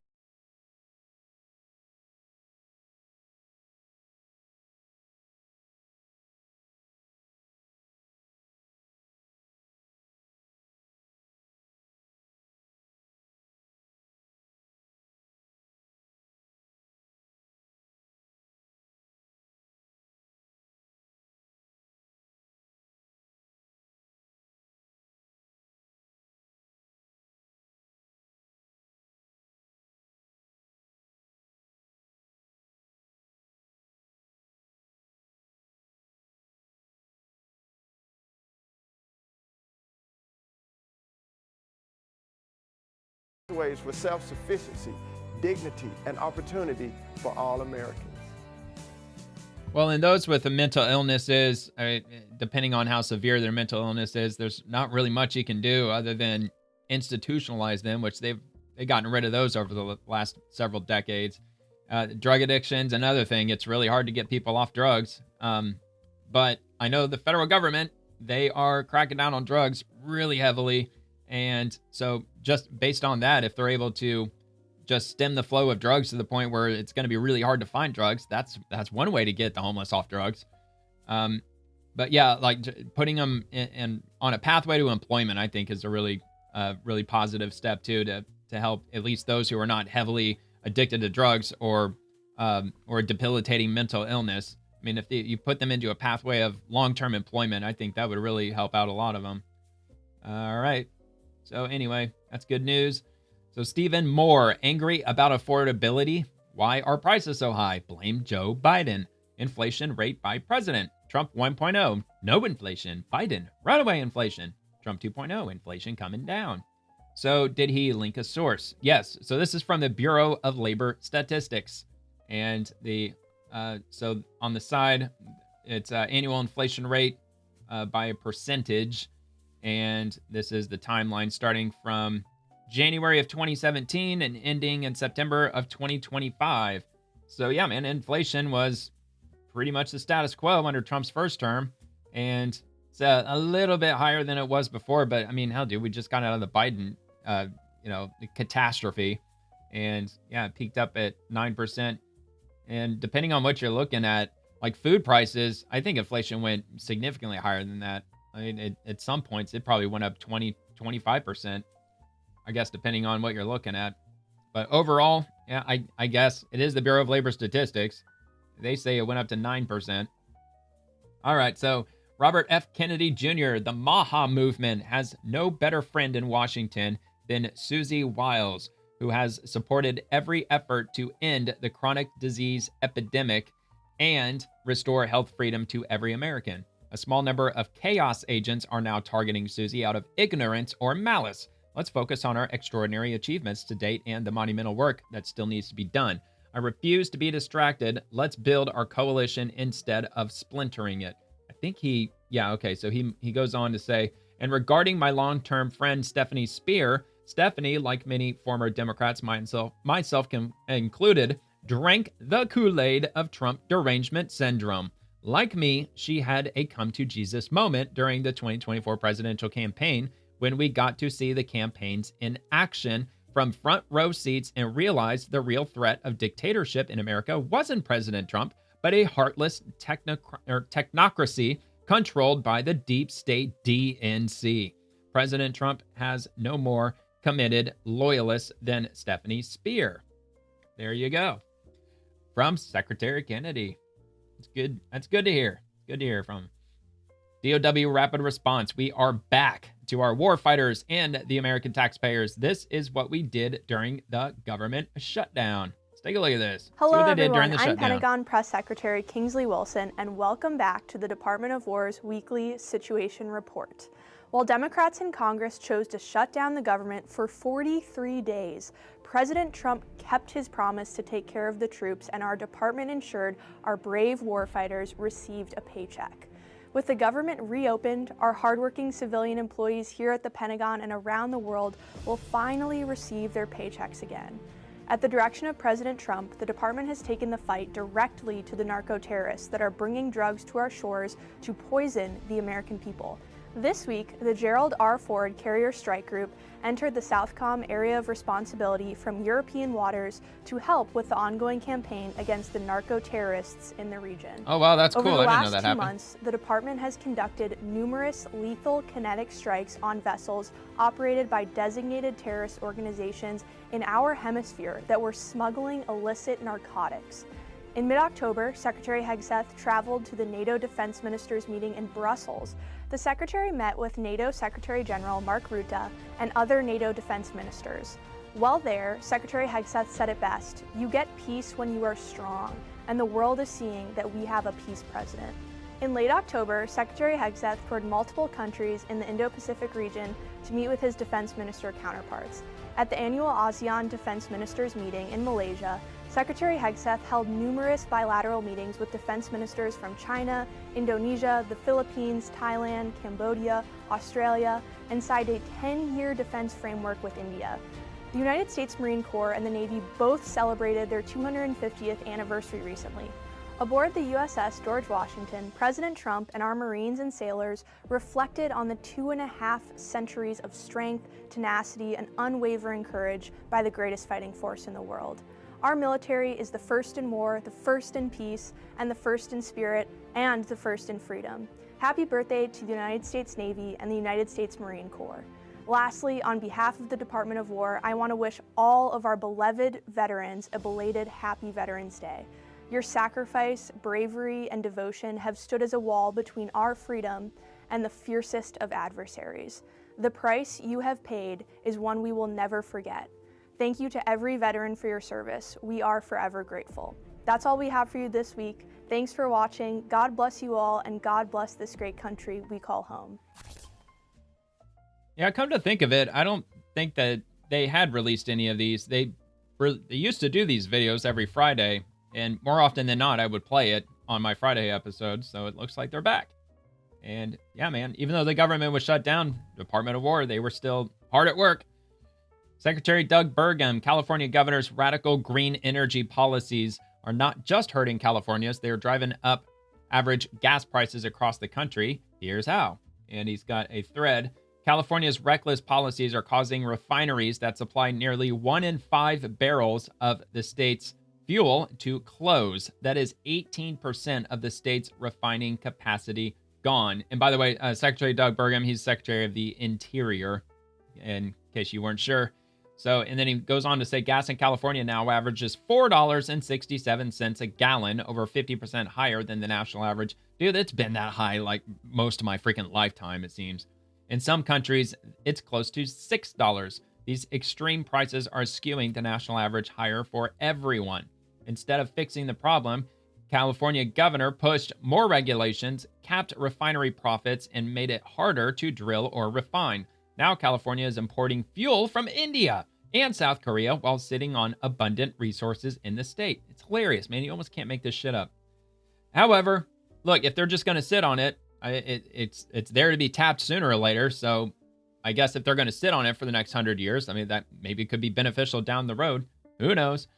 ways for self-sufficiency, dignity, and opportunity for all Americans. Well, in those with the mental illnesses, depending on how severe their mental illness is, there's not really much you can do other than institutionalize them, which they've gotten rid of those over the last several decades. Drug addiction's another thing. It's really hard to get people off drugs. But I know the federal government, they are cracking down on drugs really heavily. And so just based on that, if they're able to just stem the flow of drugs to the point where it's going to be really hard to find drugs, that's one way to get the homeless off drugs. But yeah, like putting them in on a pathway to employment, I think is a really positive step too, to help at least those who are not heavily addicted to drugs or debilitating mental illness. I mean, if you put them into a pathway of long-term employment, I think that would really help out a lot of them. All right. So anyway, that's good news. So Stephen Moore, angry about affordability. Why are prices so high? Blame Joe Biden. Inflation rate by president. Trump 1.0, no inflation. Biden, runaway inflation. Trump 2.0, inflation coming down. So did he link a source? Yes. So this is from the Bureau of Labor Statistics. And so on the side, it's annual inflation rate by a percentage. And this is the timeline starting from January of 2017 and ending in September of 2025. So yeah, man, inflation was pretty much the status quo under Trump's first term. And it's a little bit higher than it was before. But I mean, hell, dude, we just got out of the Biden, catastrophe. And yeah, it peaked up at 9%. And depending on what you're looking at, like food prices, I think inflation went significantly higher than that. I mean, at some points, it probably went up 20, 25%, I guess, depending on what you're looking at. But overall, yeah, I guess it is the Bureau of Labor Statistics. They say it went up to 9%. All right, so Robert F. Kennedy Jr., the Maha movement, has no better friend in Washington than Susie Wiles, who has supported every effort to end the chronic disease epidemic and restore health freedom to every American. A small number of chaos agents are now targeting Susie out of ignorance or malice. Let's focus on our extraordinary achievements to date and the monumental work that still needs to be done. I refuse to be distracted. Let's build our coalition instead of splintering it. I think so he goes on to say, and regarding my long-term friend Stephanie Speer, Stephanie, like many former Democrats, myself included, drank the Kool-Aid of Trump derangement syndrome. Like me, she had a come-to-Jesus moment during the 2024 presidential campaign when we got to see the campaigns in action from front row seats and realized the real threat of dictatorship in America wasn't President Trump, but a heartless technocracy controlled by the deep state DNC. President Trump has no more committed loyalists than Stephanie Speer. There you go. From Secretary Kennedy. It's good. That's good to hear. Good to hear from DOW Rapid Response. We are back to our war fighters and the American taxpayers. This is what we did during the government shutdown. Let's take a look at this. Hello, see what they everyone. Did during the I'm shutdown. Pentagon Press Secretary Kingsley Wilson, and welcome back to the Department of War's weekly situation report. While Democrats in Congress chose to shut down the government for 43 days, President Trump kept his promise to take care of the troops, and our department ensured our brave warfighters received a paycheck. With the government reopened, our hardworking civilian employees here at the Pentagon and around the world will finally receive their paychecks again. At the direction of President Trump, the department has taken the fight directly to the narco-terrorists that are bringing drugs to our shores to poison the American people. This week, the Gerald R. Ford Carrier Strike Group entered the Southcom area of responsibility from European waters to help with the ongoing campaign against the narco-terrorists in the region. Oh, wow, that's cool. Over the I didn't know last that 2 happened. months, the department has conducted numerous lethal kinetic strikes on vessels operated by designated terrorist organizations in our hemisphere that were smuggling illicit narcotics. In mid-October, Secretary Hegseth traveled to the NATO defense ministers meeting in Brussels. The secretary met with NATO Secretary General Mark Rutte and other NATO defense ministers. While there, Secretary Hegseth said it best, "You get peace when you are strong, and the world is seeing that we have a peace president." In late October, Secretary Hegseth toured multiple countries in the Indo-Pacific region to meet with his defense minister counterparts. At the annual ASEAN Defense Ministers meeting in Malaysia, Secretary Hegseth held numerous bilateral meetings with defense ministers from China, Indonesia, the Philippines, Thailand, Cambodia, Australia, and signed a 10-year defense framework with India. The United States Marine Corps and the Navy both celebrated their 250th anniversary recently. Aboard the USS George Washington, President Trump and our Marines and sailors reflected on the 2.5 centuries of strength, tenacity, and unwavering courage by the greatest fighting force in the world. Our military is the first in war, the first in peace, and the first in spirit, and the first in freedom. Happy birthday to the United States Navy and the United States Marine Corps. Lastly, on behalf of the Department of War, I want to wish all of our beloved veterans a belated Happy Veterans Day. Your sacrifice, bravery, and devotion have stood as a wall between our freedom and the fiercest of adversaries. The price you have paid is one we will never forget. Thank you to every veteran for your service. We are forever grateful. That's all we have for you this week. Thanks for watching. God bless you all, and God bless this great country we call home. Yeah, come to think of it, I don't think that they had released any of these. They used to do these videos every Friday, and more often than not, I would play it on my Friday episodes, so it looks like they're back. And yeah, man, even though the government was shut down, Department of War, they were still hard at work. Secretary Doug Burgum, California governor's radical green energy policies are not just hurting Californians, they're driving up average gas prices across the country. Here's how. And he's got a thread. California's reckless policies are causing refineries that supply nearly 1 in 5 barrels of the state's fuel to close. That is 18% of the state's refining capacity gone. And by the way, Secretary Doug Burgum, he's Secretary of the Interior, in case you weren't sure. So, and then he goes on to say gas in California now averages $4.67 a gallon, over 50% higher than the national average. Dude, it's been that high like most of my freaking lifetime, it seems. In some countries, it's close to $6. These extreme prices are skewing the national average higher for everyone. Instead of fixing the problem, California governor pushed more regulations, capped refinery profits, and made it harder to drill or refine. Now California is importing fuel from India and South Korea while sitting on abundant resources in the state. It's hilarious, man. You almost can't make this shit up. However, look, if they're just going to sit on it, it's there to be tapped sooner or later. So I guess if they're going to sit on it for the next 100 years, I mean, that maybe could be beneficial down the road. Who knows?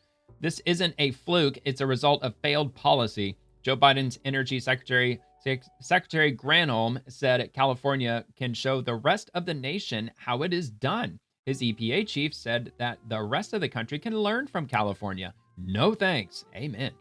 This isn't a fluke. It's a result of failed policy. Joe Biden's Energy Secretary Granholm said California can show the rest of the nation how it is done. His EPA chief said that the rest of the country can learn from California. No thanks. Amen.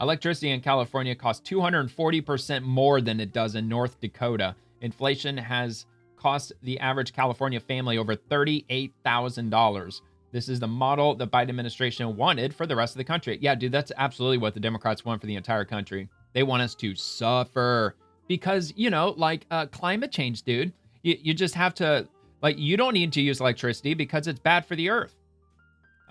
Electricity in California costs 240% more than it does in North Dakota. Inflation has cost the average California family over $38,000. This is the model the Biden administration wanted for the rest of the country. Yeah, dude, that's absolutely what the Democrats want for the entire country. They want us to suffer because, you know, like climate change, dude. You just have to, like, you don't need to use electricity because it's bad for the earth.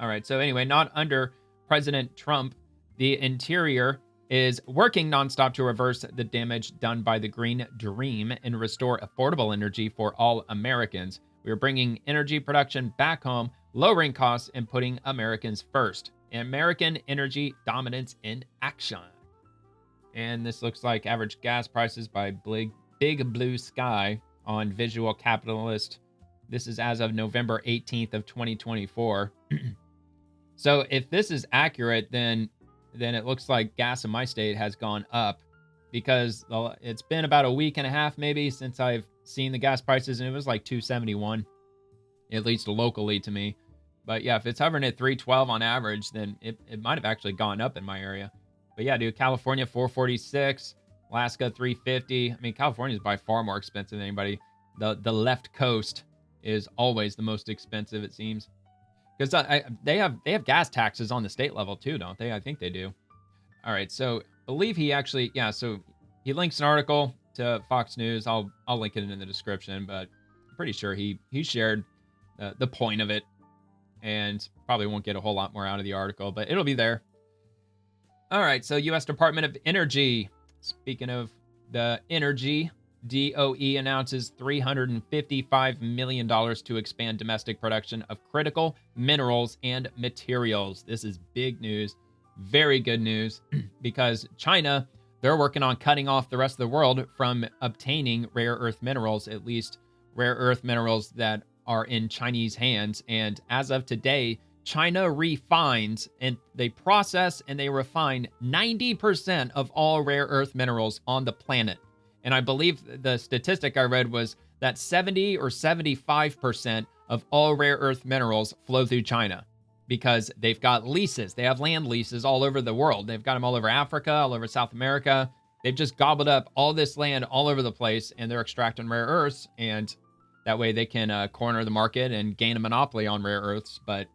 All right, so anyway, not under President Trump. The Interior is working nonstop to reverse the damage done by the Green Dream and restore affordable energy for all Americans. We are bringing energy production back home, lowering costs, and putting Americans first. American energy dominance in action. And this looks like average gas prices by Big Blue Sky on Visual Capitalist. This is as of November 18th of 2024. So if this is accurate, then it looks like gas in my state has gone up because it's been about a week and a half maybe since I've seen the gas prices, and it was like $2.71, at least locally to me. But yeah, if it's hovering at $3.12 on average, then it might have actually gone up in my area. But yeah, dude, California $4.46, Alaska $3.50. I mean, California is by far more expensive than anybody. The left coast is always the most expensive, it seems. Because they have gas taxes on the state level too, don't they? I think they do. All right, so I believe he actually, yeah, so he links an article to Fox News. I'll link it in the description, but I'm pretty sure he shared the point of it, and probably won't get a whole lot more out of the article, but it'll be there. All right, so U.S. Department of Energy. Speaking of the energy, DOE announces $355 million to expand domestic production of critical minerals and materials. This is big news. very good news because China, they're working on cutting off the rest of the world from obtaining rare earth minerals, at least rare earth minerals that are in Chinese hands. And as of today, China refines and they process and they refine 90% of all rare earth minerals on the planet. And I believe the statistic I read was that 70 or 75% of all rare earth minerals flow through China because they've got leases. They have land leases all over the world. They've got them all over Africa, all over South America. They've just gobbled up all this land all over the place, and they're extracting rare earths. And that way they can corner the market and gain a monopoly on rare earths. But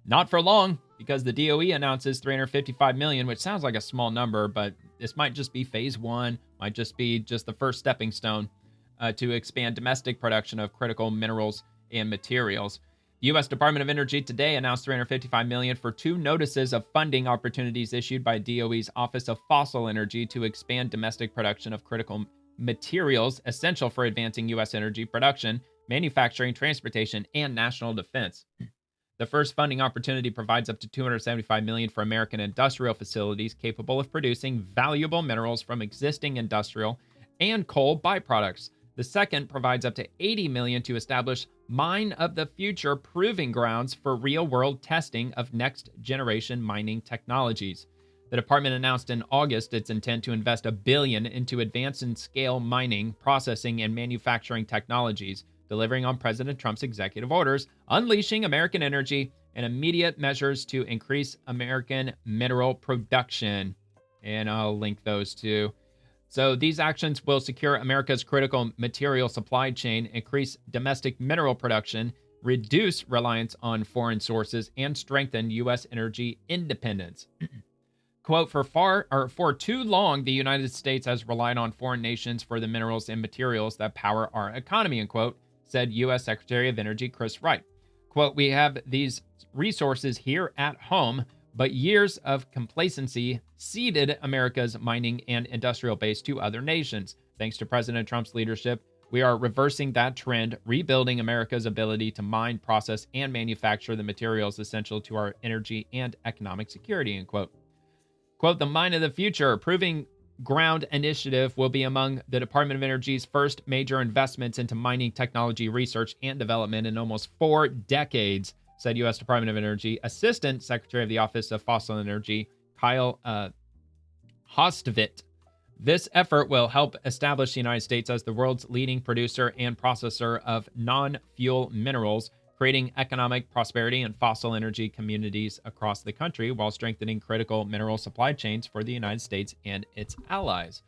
not for long, because the DOE announces $355 million, which sounds like a small number, but this might just be phase one, might just be just the first stepping stone to expand domestic production of critical minerals and materials. The U.S. Department of Energy today announced $355 million for 2 notices of funding opportunities issued by DOE's Office of Fossil Energy to expand domestic production of critical materials essential for advancing U.S. energy production, manufacturing, transportation, and national defense. The first funding opportunity provides up to $275 million for American industrial facilities capable of producing valuable minerals from existing industrial and coal byproducts. The second provides up to $80 million to establish mine of the future proving grounds for real-world testing of next-generation mining technologies. The department announced in August its intent to invest $1 billion into advanced and scale mining, processing, and manufacturing technologies, delivering on President Trump's executive orders, unleashing American energy, and immediate measures to increase American mineral production. And I'll link those too. So these actions will secure America's critical material supply chain, increase domestic mineral production, reduce reliance on foreign sources, and strengthen U.S. energy independence. Quote, for too long, the United States has relied on foreign nations for the minerals and materials that power our economy, end quote, said U.S. Secretary of Energy Chris Wright. Quote, we have these resources here at home, but years of complacency ceded America's mining and industrial base to other nations. Thanks to President Trump's leadership, we are reversing that trend, rebuilding America's ability to mine, process, and manufacture the materials essential to our energy and economic security, end quote. Quote, the mine of the future, proving ground initiative will be among the Department of Energy's first major investments into mining technology research and development in almost 4 decades, said U.S. Department of Energy Assistant Secretary of the Office of Fossil Energy, Kyle Hostvit. This effort will help establish the United States as the world's leading producer and processor of non-fuel minerals, creating economic prosperity and fossil energy communities across the country while strengthening critical mineral supply chains for the United States and its allies.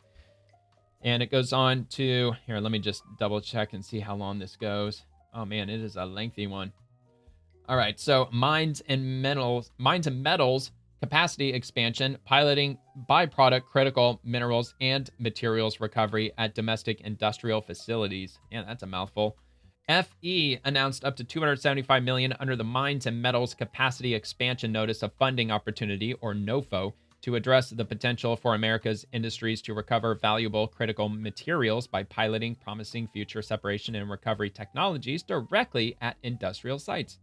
And it goes on to, here, let me just double check and see how long this goes. Oh man, it is a lengthy one. All right, so mines and metals capacity expansion, piloting byproduct critical minerals and materials recovery at domestic industrial facilities. Yeah, that's a mouthful. FE announced up to $275 million under the Mines and Metals Capacity Expansion Notice of Funding Opportunity, or NOFO, to address the potential for America's industries to recover valuable critical materials by piloting promising future separation and recovery technologies directly at industrial sites.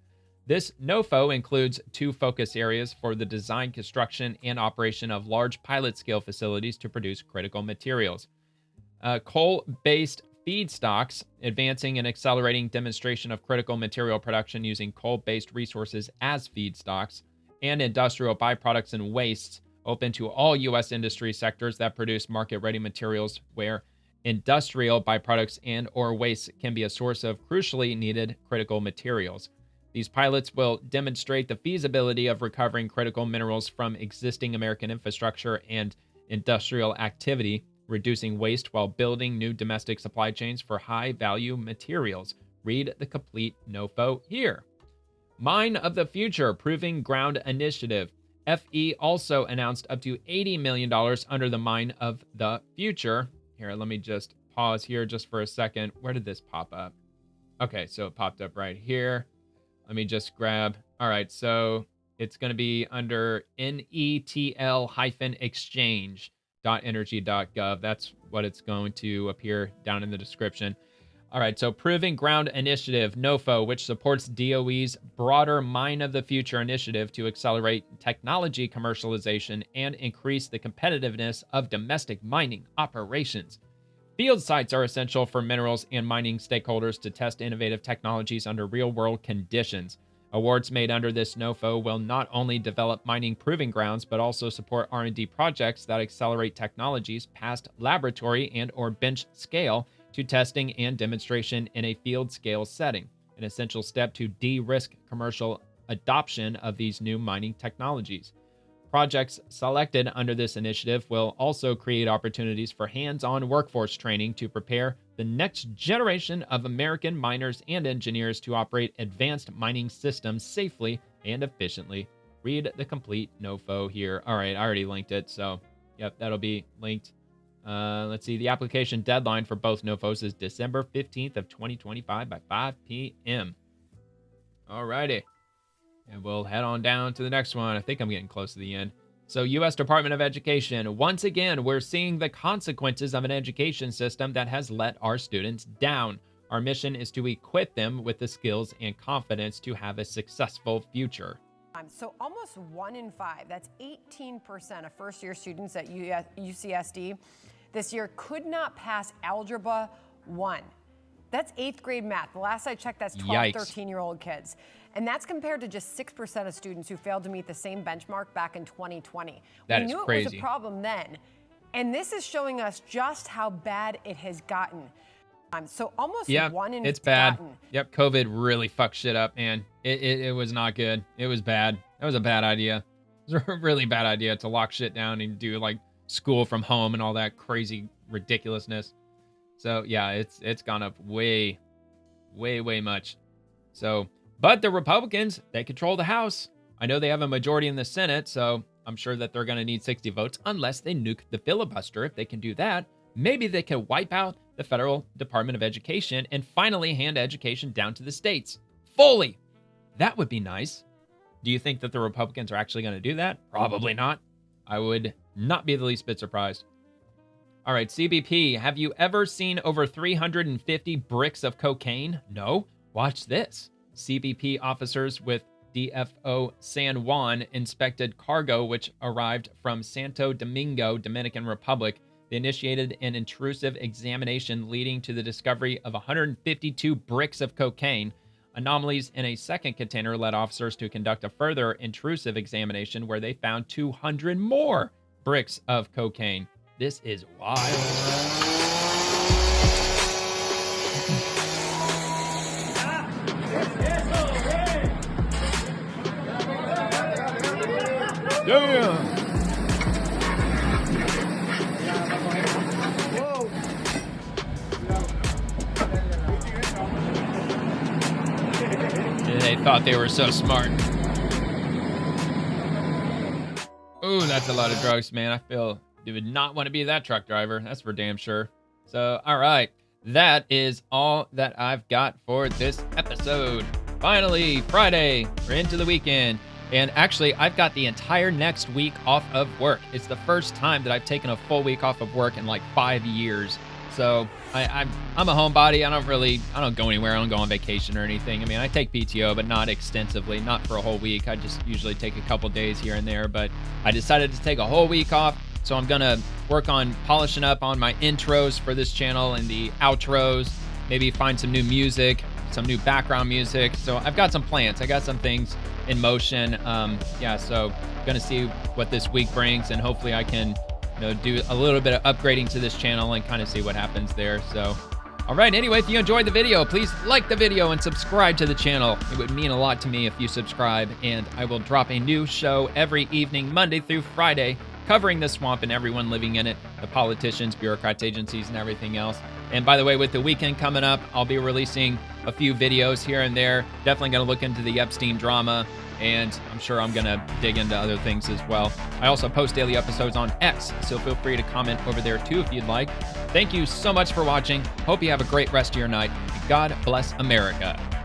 This NOFO includes 2 focus areas for the design, construction, and operation of large pilot-scale facilities to produce critical materials. Coal-based feedstocks, advancing and accelerating demonstration of critical material production using coal-based resources as feedstocks, and industrial byproducts and wastes, open to all U.S. industry sectors that produce market-ready materials where industrial byproducts and or wastes can be a source of crucially needed critical materials. These pilots will demonstrate the feasibility of recovering critical minerals from existing American infrastructure and industrial activity, reducing waste while building new domestic supply chains for high-value materials. Read the complete NOFO here. Mine of the Future Proving Ground Initiative. FE also announced up to $80 million under the Mine of the Future. Here, let me just pause here just for a second. Where did this pop up? Okay, so it popped up right here. Let me just grab. All right, so it's going to be under netl-exchange.energy.gov. That's what it's going to appear down in the description. All right, so Proving Ground Initiative, NOFO, which supports DOE's broader Mine of the Future initiative to accelerate technology commercialization and increase the competitiveness of domestic mining operations. Field sites are essential for minerals and mining stakeholders to test innovative technologies under real-world conditions. Awards made under this NOFO will not only develop mining proving grounds, but also support R&D projects that accelerate technologies past laboratory and or bench scale to testing and demonstration in a field scale setting, an essential step to de-risk commercial adoption of these new mining technologies. Projects selected under this initiative will also create opportunities for hands-on workforce training to prepare the next generation of American miners and engineers to operate advanced mining systems safely and efficiently. Read the complete NOFO here. All right, I already linked it, so yep, that'll be linked. Let's see, the application deadline for both NOFOs is December 15th of 2025 by 5 p.m. All righty. And we'll head on down to the next one. I think I'm getting close to the end. So, U.S. Department of Education. Once again, we're seeing the consequences of an education system that has let our students down. Our mission is to equip them with the skills and confidence to have a successful future. So almost 1 in 5, that's 18% of first-year students at UCSD this year could not pass Algebra 1. That's 8th grade math. The last I checked, that's 12, 13-year-old kids. And that's compared to just 6% of students who failed to meet the same benchmark back in 2020. That we is knew crazy. It was a problem then. And this is showing us just how bad it has gotten. So almost 1 in 5. It's bad. Yep, COVID really fucked shit up, man. It was not good. It was bad. That was a bad idea. It was a really bad idea to lock shit down and do like school from home and all that crazy ridiculousness. So yeah, it's gone up way much. So, but the Republicans, they control the House. I know they have a majority in the Senate, so I'm sure that they're going to need 60 votes unless they nuke the filibuster. If they can do that, maybe they can wipe out the federal Department of Education and finally hand education down to the states fully. That would be nice. Do you think that the Republicans are actually going to do that? Probably not. I would not be the least bit surprised. All right, CBP, have you ever seen over 350 bricks of cocaine? No? Watch this. CBP officers with DFO San Juan inspected cargo which arrived from Santo Domingo, Dominican Republic. They initiated an intrusive examination leading to the discovery of 152 bricks of cocaine. Anomalies in a second container led officers to conduct a further intrusive examination where they found 200 more bricks of cocaine. This is wild. Damn. They thought they were so smart. Ooh, that's a lot of drugs, man. I feel you would not want to be that truck driver. That's for damn sure. So, all right. That is all that I've got for this episode. Finally, Friday. We're into the weekend. And actually, I've got the entire next week off of work. It's the first time that I've taken a full week off of work in like 5 years. So I'm a homebody. I don't go anywhere. I don't go on vacation or anything. I mean, I take PTO, but not extensively, not for a whole week. I just usually take a couple days here and there, but I decided to take a whole week off. So I'm going to work on polishing up on my intros for this channel and the outros, maybe find some new music, some new background music. So I've got some plans. I got some things in motion. So going to see what this week brings, and hopefully I can do a little bit of upgrading to this channel and kind of see what happens there. So, all right. Anyway, if you enjoyed the video, please like the video and subscribe to the channel. It would mean a lot to me if you subscribe, and I will drop a new show every evening, Monday through Friday, covering the swamp and everyone living in it, the politicians, bureaucrats, agencies, and everything else. And by the way, with the weekend coming up, I'll be releasing a few videos here and there. Definitely going to look into the Epstein drama, and I'm sure I'm going to dig into other things as well. I also post daily episodes on X, so feel free to comment over there too if you'd like. Thank you so much for watching. Hope you have a great rest of your night. God bless America.